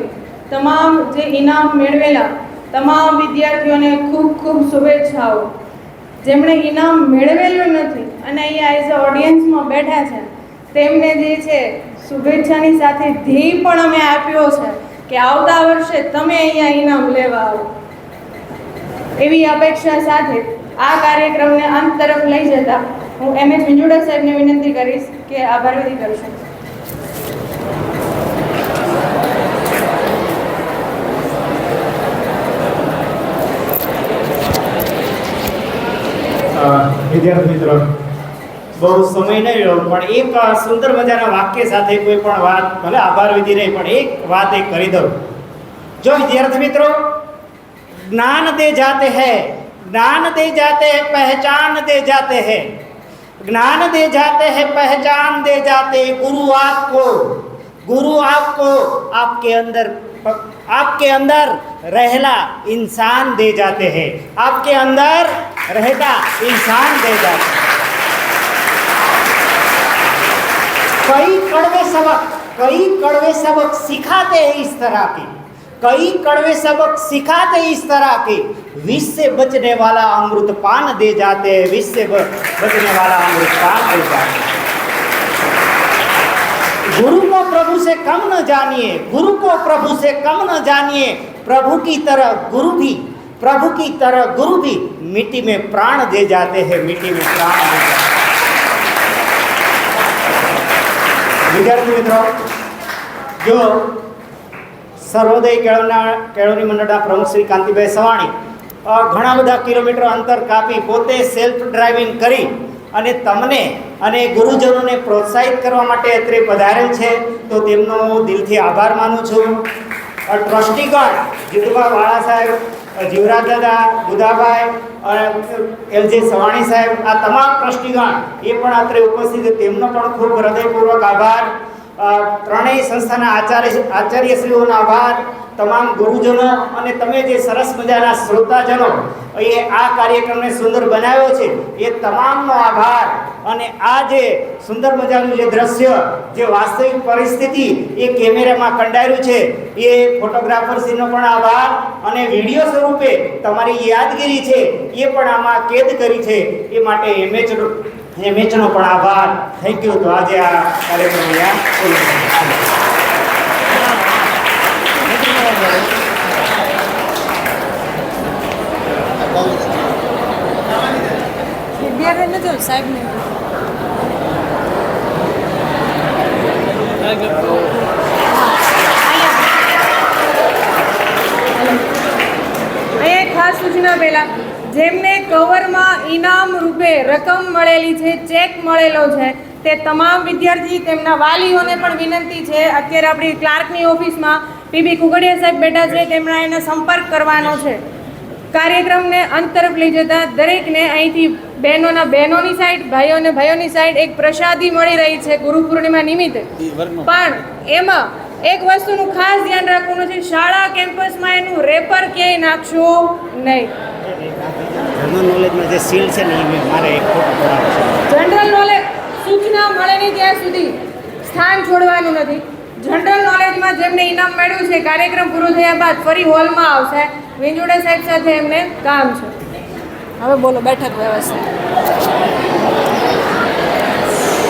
તમામ જે ઇનામ મેળવેલા તમામ વિદ્યાર્થીઓને ખૂબ ખૂબ શુભેચ્છાઓ. જેમણે ઇનામ મેળવેલું નથી અને અહીંયા એઝ અ ઓડિયન્સમાં બેઠા છે તેમને જે છે શુભેચ્છાની સાથે ધ્યેય પણ અમે આપ્યો છે કે આવતા વર્ષે તમે અહીંયા ઇનામ લેવા આવો. એવી અપેક્ષા સાથે આ કાર્યક્રમને અંત તરફ લઈ જતા હું એમ.એચ. વિંજોડા સાહેબને વિનંતી કરીશ કે આભાર વિધિ કરશો. વિદ્યાર્થી મિત્રો, બહુ સમય નહીં રહ્યો પણ એક સુંદર મજાના વાક્ય સાથે કોઈ પણ વાત, ભલે આભાર વિધિ નહીં પણ એક વાત કરી દઉં. જો વિદ્યાર્થી મિત્રો, ज्ञान दे जाते हैं, ज्ञान दे जाते हैं, पहचान दे जाते हैं, ज्ञान दे जाते हैं, पहचान दे जाते हैं, गुरु आपको आपके अंदर रहला इंसान दे जाते हैं, आपके अंदर रहता इंसान दे जाते हैं. कई कड़वे सबक सिखाते हैं इस तरह के, कई कड़वे सबक सिखाते इस तरह के, विष से बचने वाला अमृत पान दे जाते हैं, विष से बचने वाला अमृत पान दे जाते हैं. गुरु को प्रभु से कम न जानिए, गुरु को प्रभु से कम न जानिए, प्रभु की तरह गुरु भी मिट्टी में प्राण दे जाते हैं, मिट्टी में प्राण दे जाते हैं. विद्यार्थी मित्रों, जो સર્વોદય કેળવણી મંડળના પ્રમુખ શ્રી કાંતિભાઈ સવાણી ઘણા બધા કિલોમીટર અંતર કાપી પોતે સેલ્ફ ડ્રાઇવિંગ કરી અને તમને અને ગુરુજનોને પ્રોત્સાહિત કરવા માટે અત્રે પધારેલ છે, તો તેમનો દિલથી આભાર માનું છું. ટ્રસ્ટીગણ જીતુભા વાળા સાહેબ, જીવરાજ દાદા, બુધાભાઈ, એલ.જે. સવાણી સાહેબ, આ તમામ ટ્રસ્ટીગણ એ પણ અત્રે ઉપસ્થિત છે, તેમનો પણ ખૂબ હૃદયપૂર્વક આભાર. ત્રણેય સંસ્થાના આચાર્યશ્રીઓનો આભાર. તમામ ગુરુજનો અને તમે જે સરસ મજાના શ્રોતાજનો એ આ કાર્યક્રમને સુંદર બનાવ્યો છે એ તમામનો આભાર. અને આ જે સુંદર મજાનું જે દ્રશ્ય, જે વાસ્તવિક પરિસ્થિતિ એ કેમેરામાં કંડાર્યું છે એ ફોટોગ્રાફરશ્રીનો પણ આભાર. અને વિડીયો સ્વરૂપે તમારી યાદગીરી છે એ પણ આમાં કેદ કરી છે એ માટે એમએચનો પણ આભાર. Thank you. તો આજે આ કાર્યક્રમ સાહેબ ખાસ સૂચના પહેલા જેમને કવરમાં ઇનામ રૂપે રકમ મળેલી છે, ચેક મળેલો છે, તે તમામ વિદ્યાર્થી તેમના વાલીઓને પણ વિનંતી છે. અત્યારે આપણી ક્લાર્કની ઓફિસમાં પીબી કુગડિયા સાહેબ બેઠા છે, તેમના એને સંપર્ક કરવાનો છે. કાર્યક્રમને અંત તરફ લઈ જતા દરેકને અહીંથી બહેનોની સાઈડ, ભાઈઓની સાઈડ એક પ્રસાદી મળી રહી છે ગુરુ પૂર્ણિમા નિમિત્તે. પણ એમાં એક વસ્તુનું ખાસ ધ્યાન રાખવાનું છે, શાળા કેમ્પસમાં એનું રેપર ક્યાંય નાખશો નહીં. જનરલ નોલેજમાં જે સીલ છે ને એ મારે એક જનરલ નોલેજ સૂચના મળે નહીં ત્યાં સુધી સ્થાન છોડવાનું નથી. જનરલ નોલેજમાં જેમને ઇનામ મળ્યું છે, કાર્યક્રમ પૂરો થયા બાદ ફરી હોલમાં આવશે. વિંજોડા સાહેબ સાથે એમને કામ છે. હવે બોલો બેઠક વ્યવસ્થા.